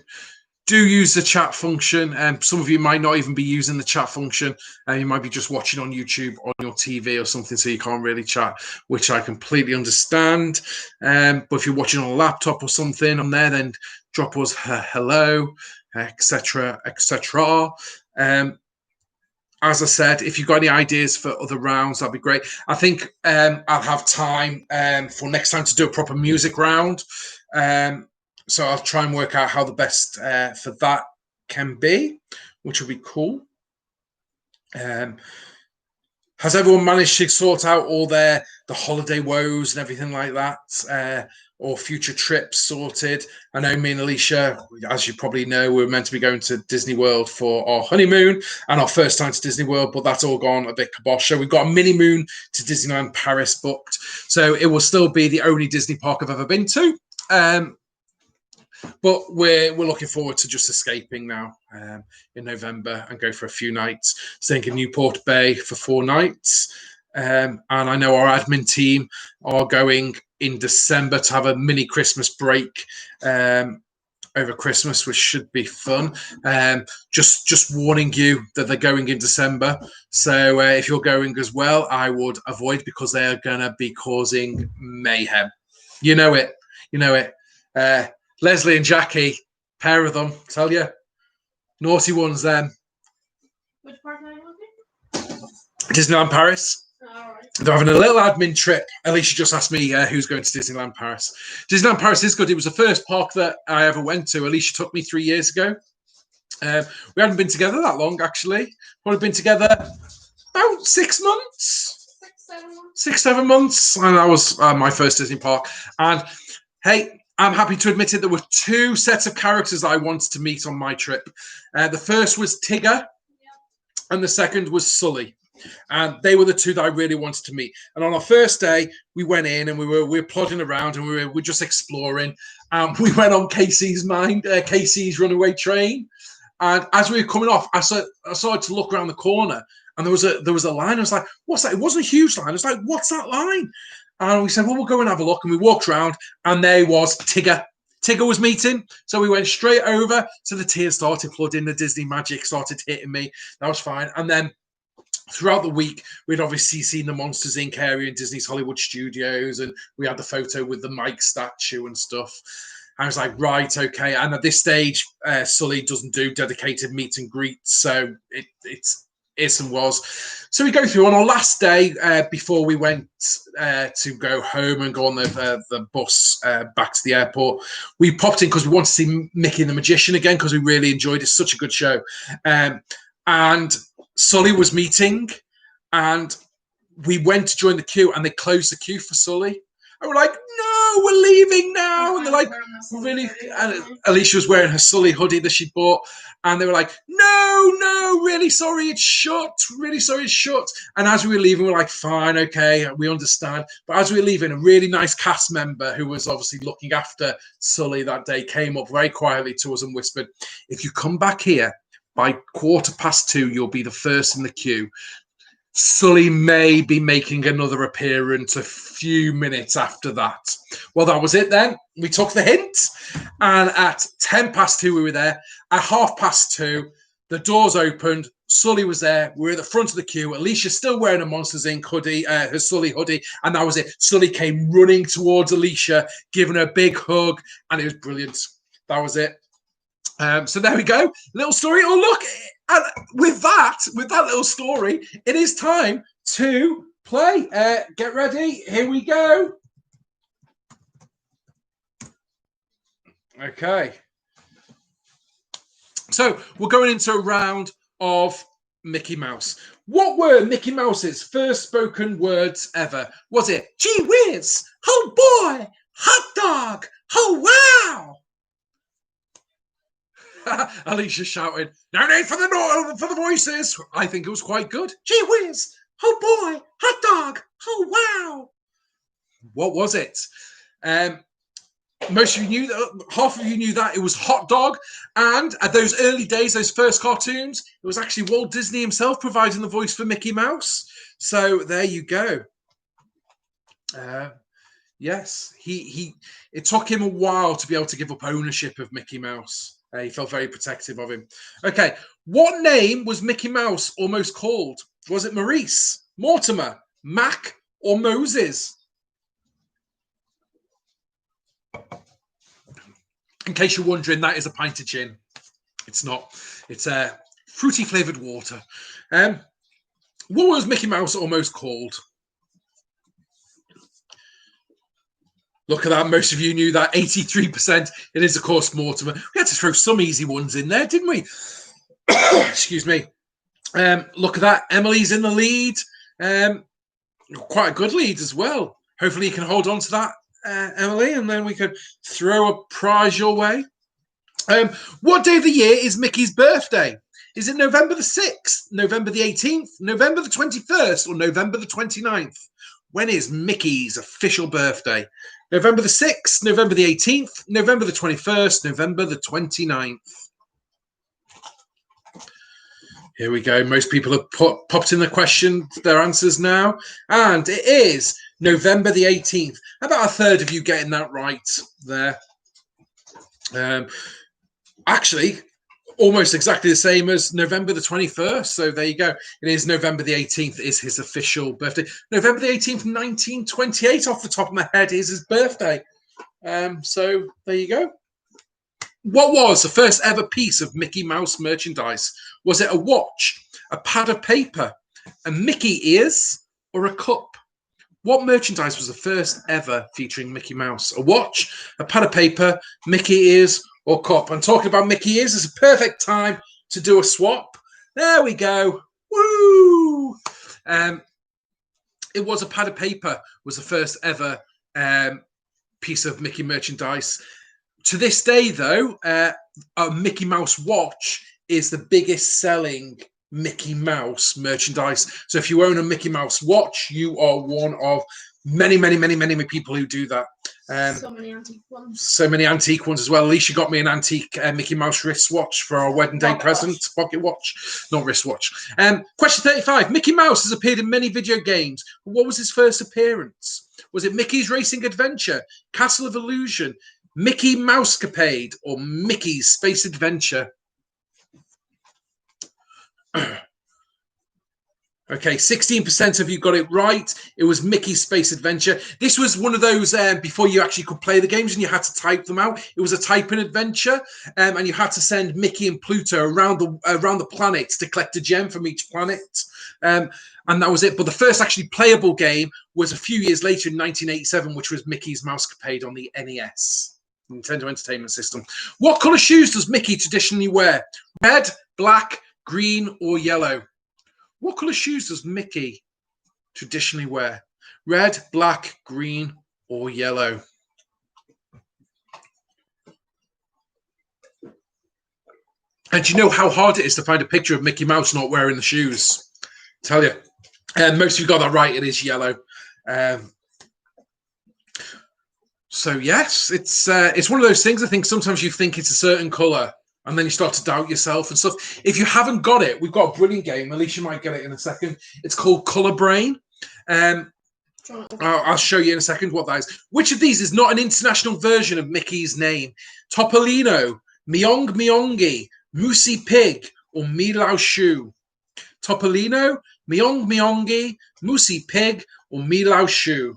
Do use the chat function. Some of you might not even be using the chat function. You might be just watching on YouTube on your TV or something, so you can't really chat, which I completely understand. But if you're watching on a laptop or something on there, then drop us a hello, etc., etc. As I said, if you've got any ideas for other rounds, that'd be great. I think I'll have time for next time to do a proper music round. So I'll try and work out how the best for that can be, which will be cool. Has everyone managed to sort out all the holiday woes and everything like that? Or future trips sorted? I know me and Alicia, as you probably know, we were meant to be going to Disney World for our honeymoon and our first time to Disney World, but that's all gone a bit kibosh. So we've got a mini moon to Disneyland Paris booked. So it will still be the only Disney park I've ever been to. But we're looking forward to just escaping now in November and go for a few nights, staying in Newport Bay for 4 nights. And I know our admin team are going in December to have a mini Christmas break over Christmas, which should be fun. Just warning you that they're going in December. So if you're going as well, I would avoid because they are going to be causing mayhem. You know it. You know it. Leslie and Jackie, pair of them, tell you. Naughty ones, them. Which part are you looking? Disneyland Paris. All right. They're having a little admin trip. Alicia just asked me who's going to Disneyland Paris. Disneyland Paris is good. It was the first park that I ever went to. Alicia took me 3 years ago. We hadn't been together that long, actually. We've been together about 6 months. 6, 7 months. And that was my first Disney park. And hey, I'm happy to admit it. There were 2 sets of characters I wanted to meet on my trip. The first was Tigger, and the second was Sully. And they were the 2 that I really wanted to meet. And on our first day, we went in and we were plodding around and we were just exploring. We went on Casey's runaway train. And as we were coming off, I started to look around the corner, and there was a line. I was like, "What's that?" It wasn't a huge line. I was like, "What's that line?" And we said, well, we'll go and have a look. And we walked around, and there was Tigger. Tigger was meeting. So we went straight over. So the tears started flooding. The Disney magic started hitting me. That was fine. And then throughout the week, we'd obviously seen the Monsters, Inc. area in Disney's Hollywood Studios. And we had the photo with the Mike statue and stuff. I was like, right, okay. And at this stage, Sully doesn't do dedicated meet and greets. So it's is and was. So we go through on our last day before we went to go home and go on the bus back to the airport. We popped in because we wanted to see Mickey and the Magician again because we really enjoyed it. It's such a good show. And Sully was meeting, and we went to join the queue, and they closed the queue for Sully. And we're like, no, we're leaving now. And they're like, really? And Alicia was wearing her Sully hoodie that she'd bought. And they were like, no, really sorry, it's shut. Really sorry, it's shut. And as we were leaving, we were like, fine, okay, we understand. But as we were leaving, a really nice cast member who was obviously looking after Sully that day came up very quietly to us and whispered, if you come back here by 2:15, you'll be the first in the queue. Sully may be making another appearance a few minutes after that. Well, that was it then. We took the hint. And at 2:10, we were there. At 2:30, the doors opened. Sully was there. We were at the front of the queue. Alicia's still wearing a Monsters Inc. hoodie, her Sully hoodie, and that was it. Sully came running towards Alicia, giving her a big hug, and it was brilliant. That was it. So there we go. Little story. Oh, look. And with that little story, it is time to play. Get ready. Here we go. Okay. So we're going into a round of Mickey Mouse. What were Mickey Mouse's first spoken words ever? Was it gee whiz, oh boy, hot dog, oh wow? Alicia shouted, no need for the voices. I think it was quite good. Gee whiz, oh boy, hot dog, oh wow. What was it? Most of you knew that, half of you knew that it was hot dog. And at those early days, those first cartoons, it was actually Walt Disney himself providing the voice for Mickey Mouse. So there you go. Yes, it took him a while to be able to give up ownership of Mickey Mouse. He felt very protective of him. Okay, what name was Mickey Mouse almost called? Was it Maurice, Mortimer, Mac, or Moses? In case you're wondering, that is a pint of gin. It's not. It's a fruity flavoured water. What was Mickey Mouse almost called? Look at that. Most of you knew that. 83%. It is, of course, Mortimer. We had to throw some easy ones in there, didn't we? Excuse me. Look at that. Emily's in the lead. Quite a good lead as well. Hopefully you can hold on to that, Emily, and then we could throw a prize your way. What day of the year is Mickey's birthday? Is it November the 6th, November the 18th, November the 21st, or November the 29th? When is Mickey's official birthday? November the 6th, November the 18th, November the 21st, November the 29th. Here we go. Most people have popped in their answers now. And it is November the 18th. About a third of you getting that right there. Actually, almost exactly the same as November the 21st. So there you go. It is November the 18th is his official birthday. November the 18th, 1928, off the top of my head, is his birthday. So there you go. What was the first ever piece of Mickey Mouse merchandise? Was it a watch, a pad of paper, a Mickey ears, or a cup? What merchandise was the first ever featuring Mickey Mouse? A watch, a pad of paper, Mickey ears, or cup? I'm talking about Mickey ears. It's a perfect time to do a swap. There we go. Woo! It was a pad of paper. Was the first ever piece of Mickey merchandise. To this day, though, a Mickey Mouse watch is the biggest selling Mickey Mouse merchandise. So if you own a Mickey Mouse watch, you are one of many people who do that. So many antique ones. So many antique ones as well. Alicia got me an antique Mickey Mouse wristwatch for our wedding day present. Pocket watch, not wristwatch. Question 35. Mickey Mouse has appeared in many video games. What was his first appearance? Was it Mickey's Racing Adventure, Castle of Illusion, Mickey Mousecapade, or Mickey's Space Adventure? Okay, 16% of you got it right. It was Mickey's Space Adventure. This was one of those before you actually could play the games and you had to type them out. It was a typing adventure, and you had to send Mickey and Pluto around the planets to collect a gem from each planet. And that was it. But the first actually playable game was a few years later in 1987, which was Mickey's Mousecapade on the NES, Nintendo Entertainment System. What colour shoes does Mickey traditionally wear? Red, black, green, or yellow? What colour shoes does Mickey traditionally wear? Red, black, green, or yellow? And do you know how hard it is to find a picture of Mickey Mouse not wearing the shoes? Tell you. Most of you got that right. It is yellow. So yes, it's one of those things. I think sometimes you think it's a certain colour, and then you start to doubt yourself and stuff. If you haven't got it, we've got a brilliant game. Alicia might get it in a second. It's called Colour Brain. I'll show you in a second what that is. Which of these is not an international version of Mickey's name? Topolino, Myong Myongi, Moosey Pig, or Meow Shoo? Topolino, Myong Myongi, Moosey Pig, or Meow Shu?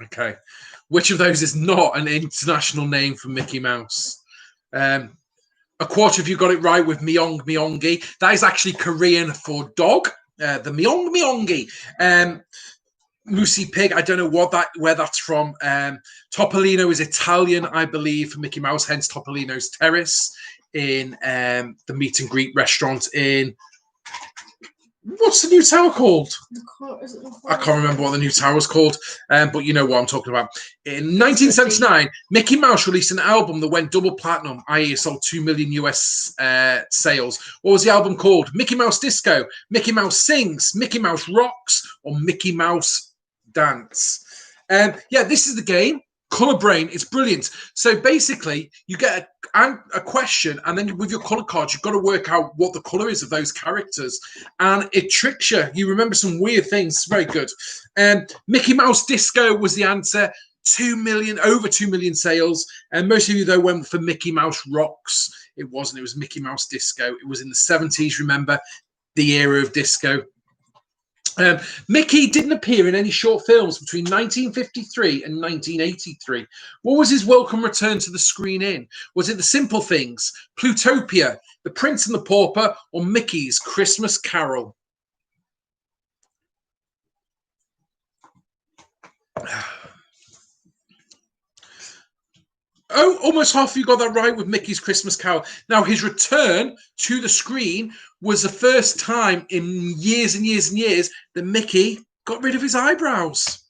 Okay. Which of those is not an international name for Mickey Mouse? A quarter of you got it right with Myong Myongi. That is actually Korean for dog. The Myong Myongi. Moosey Pig, I don't know where that's from. Topolino is Italian, I believe, for Mickey Mouse, hence Topolino's Terrace in the meet and greet restaurant in... What's the new tower called? I can't remember what the new tower is called, but you know what I'm talking about. In 1979, Mickey Mouse released an album that went double platinum, i.e. it sold 2 million US sales. What was the album called? Mickey Mouse Disco, Mickey Mouse Sings, Mickey Mouse Rocks, or Mickey Mouse Dance? Yeah, this is the game. Color Brain. It's brilliant. So basically, you get a question, and then with your color cards, you've got to work out what the color is of those characters, and it tricks you. You remember some weird things. Very good. Mickey Mouse Disco was the answer. 2 million, over 2 million sales, and most of you though went for Mickey Mouse Rocks. It wasn't. It was Mickey Mouse Disco. It was in the 70s. Remember the era of disco. Mickey didn't appear in any short films between 1953 and 1983. What was his welcome return to the screen in? Was it The Simple Things, Plutopia, The Prince and the Pauper, or Mickey's Christmas Carol? Oh, almost half of you got that right with Mickey's Christmas Carol. Now, his return to the screen was the first time in years and years and years that Mickey got rid of his eyebrows.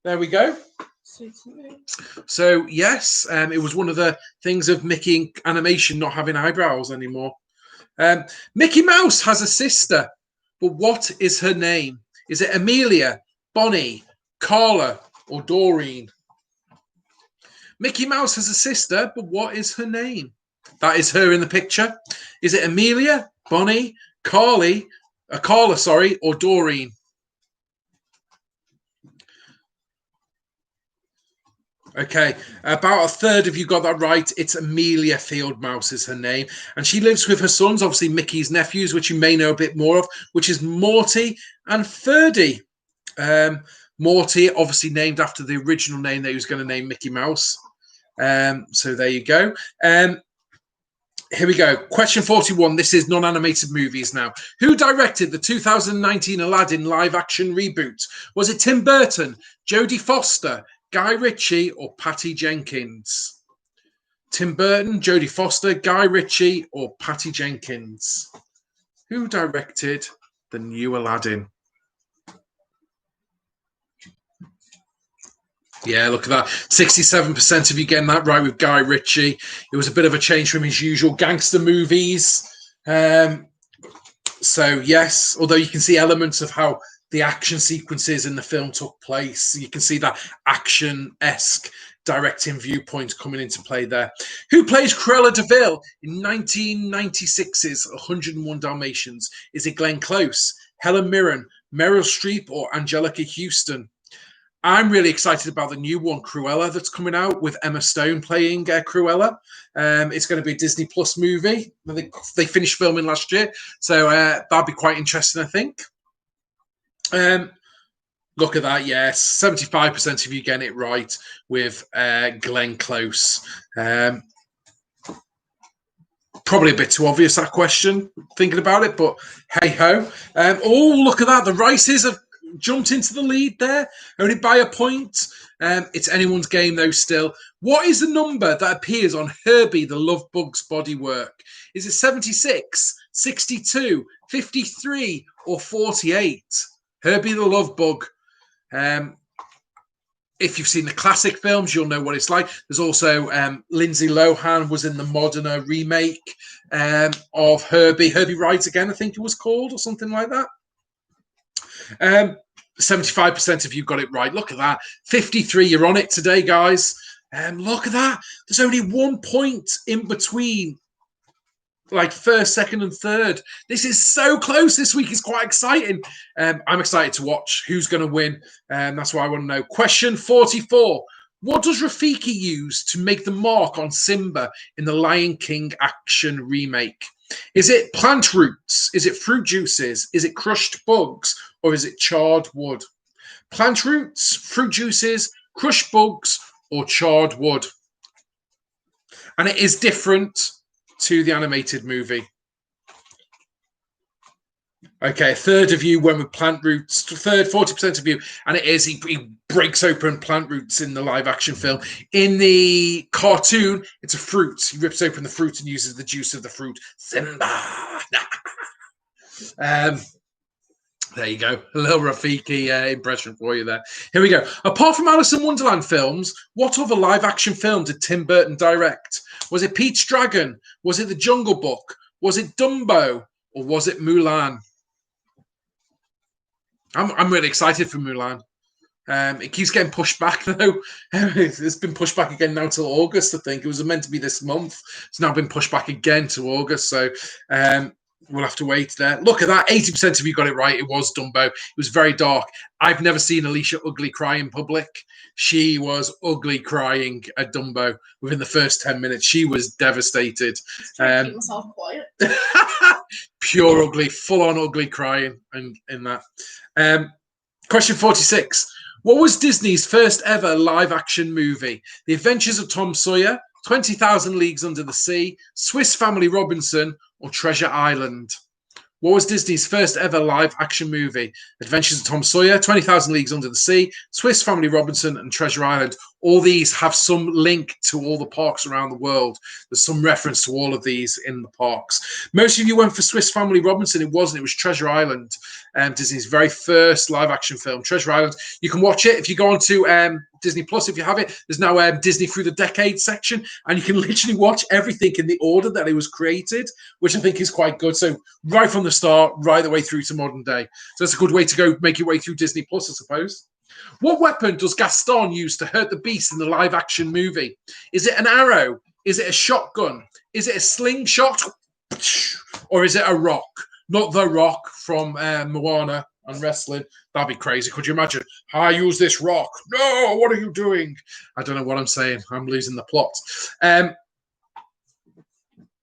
There we go. So, yes, it was one of the things of Mickey animation not having eyebrows anymore. Mickey Mouse has a sister, but what is her name? Is it Amelia, Bonnie, Carla, or Doreen? Mickey Mouse has a sister, but what is her name? That is her in the picture. Is it Amelia, Bonnie, Carla, or Doreen? Okay, about a third of you got that right. It's Amelia Field Mouse is her name. And she lives with her sons, obviously Mickey's nephews, which you may know a bit more of, which is Morty and Ferdy. Morty, obviously named after the original name that he was going to name Mickey Mouse. So there you go. Here we go. Question 41. This is non-animated movies now. Who directed the 2019 Aladdin live-action reboot? Was it Tim Burton, Jodie Foster, Guy Ritchie, or Patty Jenkins? Tim Burton, Jodie Foster, Guy Ritchie, or Patty Jenkins? Who directed the new Aladdin? Yeah, look at that. 67% of you getting that right with Guy Ritchie. It was a bit of a change from his usual gangster movies. So, yes, although you can see elements of how the action sequences in the film took place. You can see that action-esque directing viewpoint coming into play there. Who plays Cruella de Vil in 1996's 101 Dalmatians? Is it Glenn Close, Helen Mirren, Meryl Streep, or Angelica Houston? I'm really excited about the new one, Cruella, that's coming out with Emma Stone playing Cruella. It's going to be a Disney Plus movie. I think they finished filming last year, so that'll be quite interesting, I think. Look at that, yes. 75% of you getting it right with Glenn Close. Probably a bit too obvious, that question, thinking about it, but hey-ho. Oh, look at that. The Rices have jumped into the lead there, only by a point. It's anyone's game, though, still. What is the number that appears on Herbie the Love Bug's bodywork? Is it 76, 62, 53, or 48? Herbie the Love Bug. If you've seen the classic films, you'll know what it's like. There's also Lindsay Lohan was in the modern remake of Herbie. Herbie Rides Again, I think it was called, or something like that. 75% of you got it right. Look at that. 53, you're on it today, guys. Look at that. There's only 1 point in between, like first, second, and third. This is so close this week. It's quite exciting. I'm excited to watch who's going to win. That's what I want to know. Question 44. What does Rafiki use to make the mark on Simba in the Lion King action remake? Is it plant roots? Is it fruit juices? Is it crushed bugs? Or is it charred wood? Plant roots, fruit juices, crushed bugs, or charred wood? And it is different to the animated movie. Okay, a third of you went with plant roots, 40% of you, and it is, he breaks open plant roots in the live action film. In the cartoon, it's a fruit. He rips open the fruit and uses the juice of the fruit. Simba! There you go. A little Rafiki impression for you there. Here we go. Apart from Alice in Wonderland films, what other live action film did Tim Burton direct? Was it Pete's Dragon? Was it The Jungle Book? Was it Dumbo? Or was it Mulan? I'm really excited for Mulan. It keeps getting pushed back, though. It's been pushed back again now till August, I think. It was meant to be this month. It's now been pushed back again to August. So we'll have to wait there. Look at that. 80% of you got it right. It was Dumbo. It was very dark. I've never seen Alicia ugly cry in public. She was ugly crying at Dumbo within the first 10 minutes. She was devastated. Keep myself quiet. Pure ugly, full-on ugly crying in that. Question 46. What was Disney's first ever live-action movie? The Adventures of Tom Sawyer, 20,000 Leagues Under the Sea, Swiss Family Robinson, or Treasure Island? What was Disney's first ever live-action movie? Adventures of Tom Sawyer, 20,000 Leagues Under the Sea, Swiss Family Robinson, and Treasure Island. All these have some link to all the parks around the world. There's some reference to all of these in the parks. Most of you went for Swiss Family Robinson. It wasn't. It was Treasure Island, Disney's very first live-action film. Treasure Island. You can watch it if you go on to Disney Plus. If you have it, there's now Disney Through the Decades section, and you can literally watch everything in the order that it was created, which I think is quite good. So right from the start, right the way through to modern day. So that's a good way to go make your way through Disney Plus, I suppose. What weapon does Gaston use to hurt the beast in the live-action movie? Is it an arrow? Is it a shotgun? Is it a slingshot? Or is it a rock? Not the Rock from Moana and wrestling. That'd be crazy. Could you imagine? I use this rock. No, what are you doing? I don't know what I'm saying. I'm losing the plot.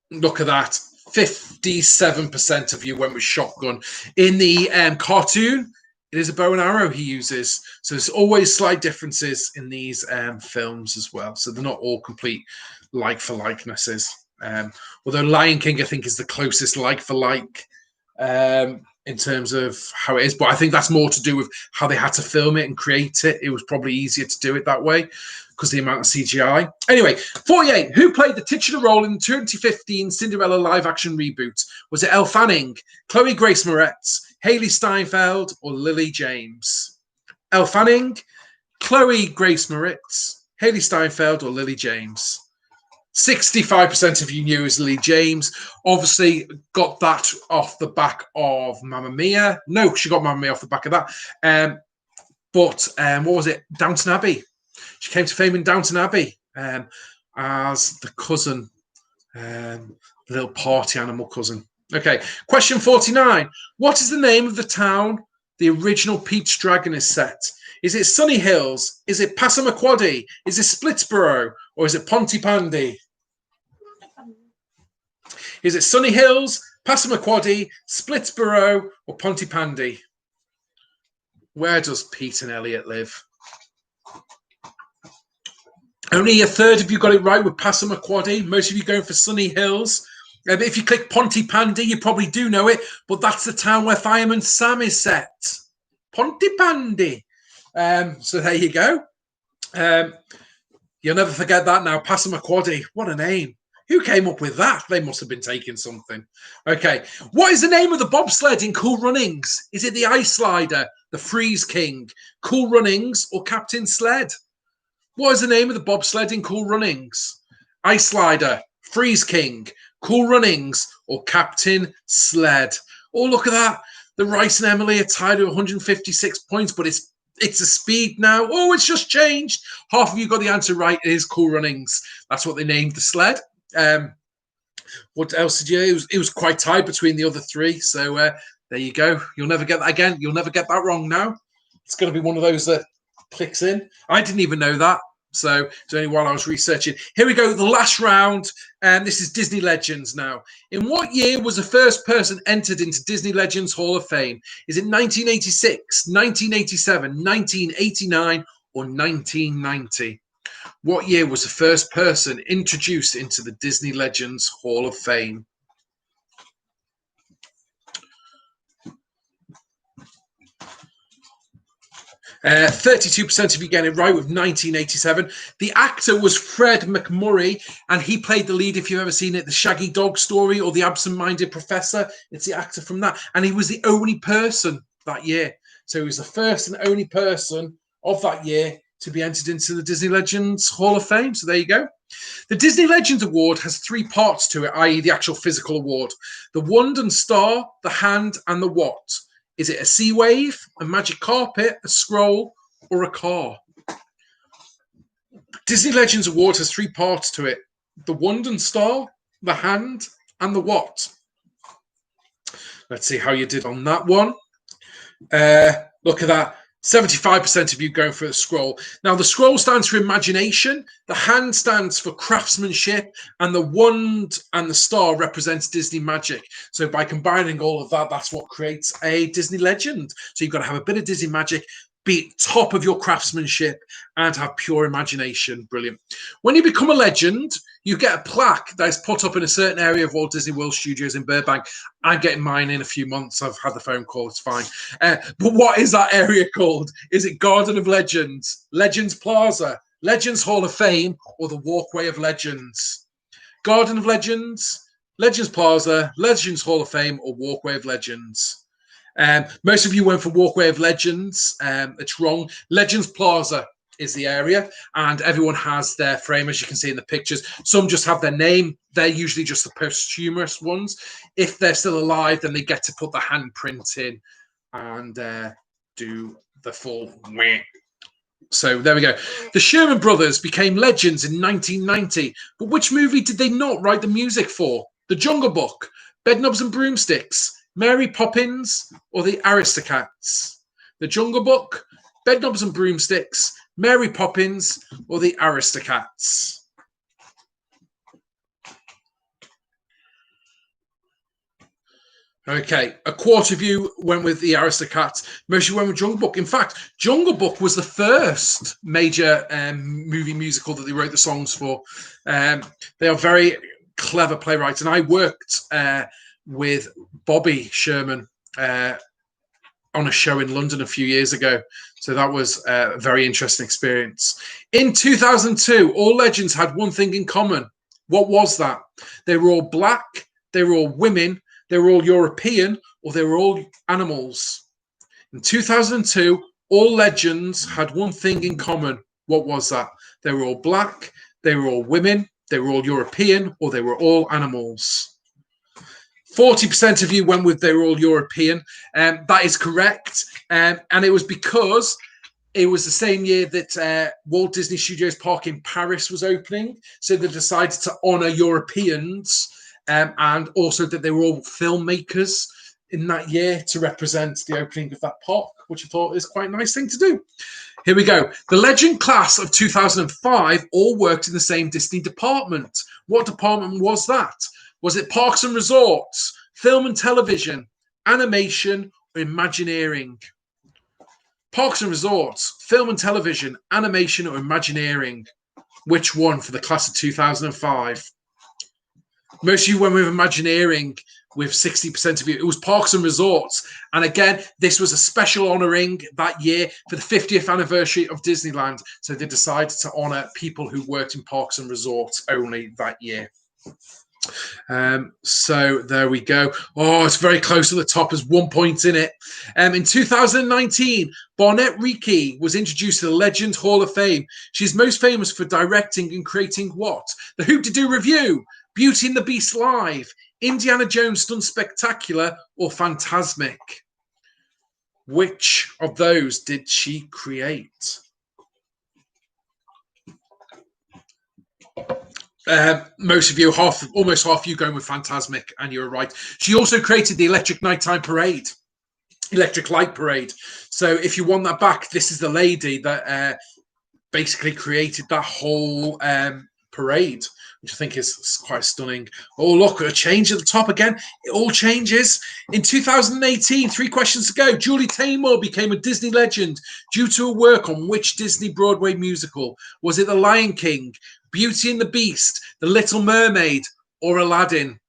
Look at that. 57% of you went with shotgun. In the cartoon, it is a bow and arrow he uses. So there's always slight differences in these films as well. So they're not all complete like-for-likenesses. Although Lion King, I think, is the closest like-for-like in terms of how it is. But I think that's more to do with how they had to film it and create it. It was probably easier to do it that way because the amount of CGI. Anyway, 48. Who played the titular role in the 2015 Cinderella live-action reboot? Was it Elle Fanning, Chloe Grace Moretz, Haley Steinfeld, or Lily James? Elle Fanning, Chloe Grace Moretz, Haley Steinfeld, or Lily James? 65% of you knew it was Lily James. Obviously, got that off the back of Mamma Mia. No, she got Mamma Mia off the back of that. But what was it? Downton Abbey. She came to fame in Downton Abbey as the cousin, little party animal cousin. Okay, question 49. What is the name of the town the original Pete's Dragon is set? Is it Sunny Hills? Is it Passamaquoddy? Is it Splitsboro? Or is it Pontypandy? Is it Sunny Hills, Passamaquoddy, Splitsboro, or Pontypandy? Where does Pete and Elliot live? Only a third of you got it right with Passamaquoddy. Most of you going for Sunny Hills. If you click Pontypandy, you probably do know it, but that's the town where Fireman Sam is set. Pontypandy. So there you go. You'll never forget that now. Passamaquoddy. What a name. Who came up with that? They must have been taking something. Okay. What is the name of the bobsled in Cool Runnings? Is it the Ice Slider, the Freeze King, Cool Runnings, or Captain Sled? What is the name of the bobsled in Cool Runnings? Ice Slider, Freeze King, Cool Runnings, or Captain Sled? Oh, look at that. The Rice and Emily are tied at 156 points, but it's a speed now. Oh, it's just changed. Half of you got the answer right. It is Cool Runnings. That's what they named the sled. What else did you? It was quite tied between the other three. So there you go. You'll never get that again. You'll never get that wrong now. It's going to be one of those that clicks in. I didn't even know that. So it's only while I was researching. Here we go, the last round. And this is Disney Legends now. In what year was the first person entered into Disney Legends Hall of Fame? Is it 1986, 1987, 1989, or 1990? What year was the first person introduced into the Disney Legends Hall of Fame? 32% of you getting it right with 1987. The actor was Fred McMurray, and he played the lead, if you've ever seen it, the Shaggy Dog Story or The Absent-Minded Professor. It's the actor from that. And he was the only person that year. So he was the first and only person of that year to be entered into the Disney Legends Hall of Fame. So there you go. The Disney Legends Award has 3 parts to it, i.e. the actual physical award. The wand and star, the hand, and the what. Is it a sea wave, a magic carpet, a scroll, or a car? Disney Legends Award has 3 parts to it. The wand and star, the hand, and the what. Let's see how you did on that one. Look at that. 75% of you going for the scroll. Now, the scroll stands for imagination, the hand stands for craftsmanship, and the wand and the star represents Disney magic. So by combining all of that, that's what creates a Disney legend. So you've got to have a bit of Disney magic, be top of your craftsmanship, and have pure imagination. Brilliant. When you become a legend, you get a plaque that is put up in a certain area of Walt Disney World Studios in Burbank. I'm getting mine in a few months. I've had the phone call. It's fine. But what is that area called? Is it Garden of Legends, Legends Plaza, Legends Hall of Fame, or the Walkway of Legends? Garden of Legends, Legends Plaza, Legends Hall of Fame, or Walkway of Legends? Most of you went for Walkway of Legends. It's wrong. Legends Plaza is the area, and everyone has their frame, as you can see in the pictures. Some just have their name. They're usually just the posthumous ones. If they're still alive, then they get to put the handprint in and do the full meh. So there we go. The Sherman Brothers became legends in 1990, but which movie did they not write the music for? The Jungle Book, Bedknobs and Broomsticks, Mary Poppins, or the Aristocats? The Jungle Book, Bedknobs and Broomsticks, Mary Poppins, or the Aristocats? Okay, a quarter of you went with the Aristocats. Most of you went with Jungle Book. In fact, Jungle Book was the first major movie musical that they wrote the songs for. They are very clever playwrights, and I worked with Bobby Sherman on a show in London a few years ago. So that was a very interesting experience. In 2002, all legends had one thing in common. What was that? They were all black, they were all women, they were all European, or they were all animals. In 2002, all legends had one thing in common. What was that? They were all black, they were all women, they were all European, or they were all animals. 40% of you went with they were all European. That is correct. And it was because it was the same year that Walt Disney Studios Park in Paris was opening. So they decided to honor Europeans and also that they were all filmmakers in that year to represent the opening of that park, which I thought is quite a nice thing to do. Here we go. The legend class of 2005 all worked in the same Disney department. What department was that? Was it Parks and Resorts, Film and Television, Animation, or Imagineering? Parks and Resorts, Film and Television, Animation, or Imagineering? Which one for the class of 2005? Most of you went with Imagineering, with 60% of you. It was Parks and Resorts. And again, this was a special honouring that year for the 50th anniversary of Disneyland. So they decided to honour people who worked in Parks and Resorts only that year. So there we go. Oh, it's very close to the top. There's 1 point in it. In 2019, Barnett Ricci was introduced to the Legend Hall of Fame. She's most famous for directing and creating what? The Hoop-de-Doo Review, Beauty and the Beast Live, Indiana Jones Done Spectacular, or Fantasmic? Which of those did she create? Most of you, almost half of you going with Fantasmic, and you were right. She also created the Electric Nighttime Parade, Electric Light Parade. So if you want that back, this is the lady that basically created that whole parade, which I think is quite stunning. Oh, look, a change at the top again. It all changes. In 2018, 3 questions to go. Julie Taymor became a Disney legend due to a work on which Disney Broadway musical? Was it The Lion King, Beauty and the Beast, The Little Mermaid, or Aladdin?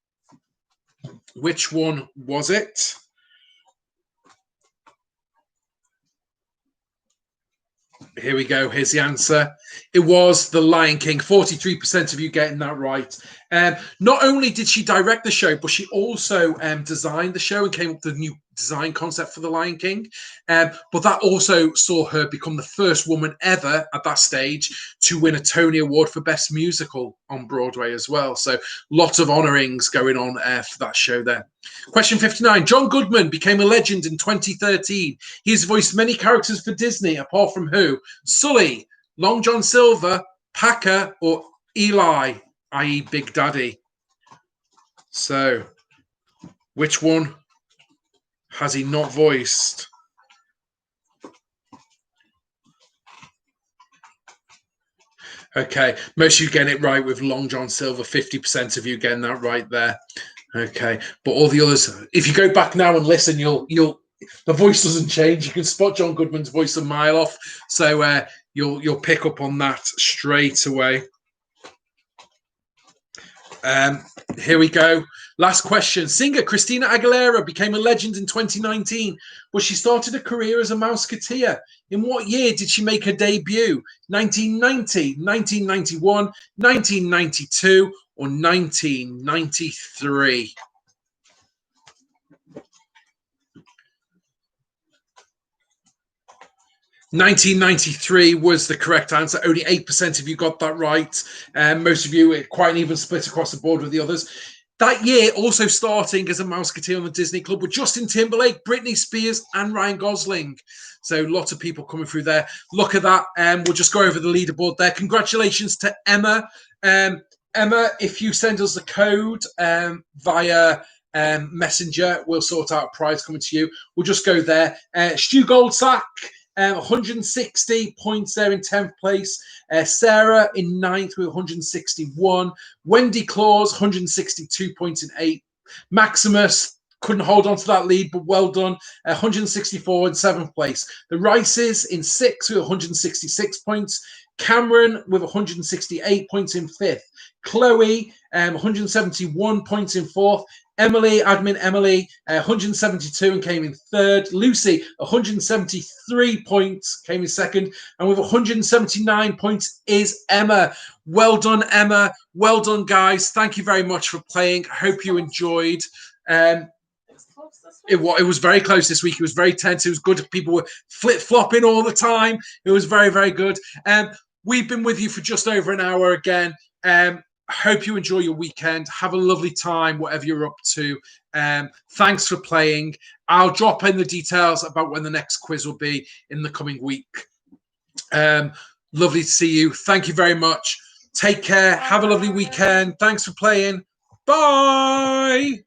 Which one was it? Here we go. Here's the answer. It was The Lion King. 43% of you getting that right. Not only did she direct the show, but she also designed the show and came up with a new design concept for The Lion King. But that also saw her become the first woman ever at that stage to win a Tony Award for Best Musical on Broadway as well. So lots of honourings going on for that show there. Question 59. John Goodman became a legend in 2013. He has voiced many characters for Disney, apart from who? Sully, Long John Silver, Packer, or Eli, i.e. Big Daddy. So, which one has he not voiced? Okay, most of you getting it right with Long John Silver, 50% of you getting that right there. Okay, but all the others, if you go back now and listen, you'll the voice doesn't change. You can spot John Goodman's voice a mile off, so you'll pick up on that straight away. Here we go. Last question. Singer Christina Aguilera became a legend in 2019, but she started a career as a Mouseketeer. In what year did she make her debut? 1990, 1991, 1992, or 1993? 1993 was the correct answer. Only 8% of you got that right. Most of you, quite an even split across the board with the others. That year, also starting as a Mouseketeer on the Disney Club with Justin Timberlake, Britney Spears, and Ryan Gosling. So lots of people coming through there. Look at that. We'll just go over the leaderboard there. Congratulations to Emma. Emma, if you send us the code via Messenger, we'll sort out a prize coming to you. We'll just go there. Stu Goldsack. 160 points there in 10th place. Sarah in 9th with 161. Wendy Claus, 162 points in 8th. Maximus couldn't hold on to that lead, but well done. 164 in 7th place. The Rices in 6th with 166 points. Cameron with 168 points in 5th. Chloe, 171 points in 4th. Emily, admin Emily, 172 and came in 3rd. Lucy, 173 points, came in 2nd. And with 179 points is Emma. Well done, Emma. Well done, guys. Thank you very much for playing. I hope you enjoyed. It was very close this week. It was very tense. It was good. People were flip-flopping all the time. It was very, very good. We've been with you for just over an hour again. I hope you enjoy your weekend. Have a lovely time, whatever you're up to. Thanks for playing. I'll drop in the details about when the next quiz will be in the coming week. Lovely to see you. Thank you very much. Take care. Have a lovely weekend. Thanks for playing. Bye.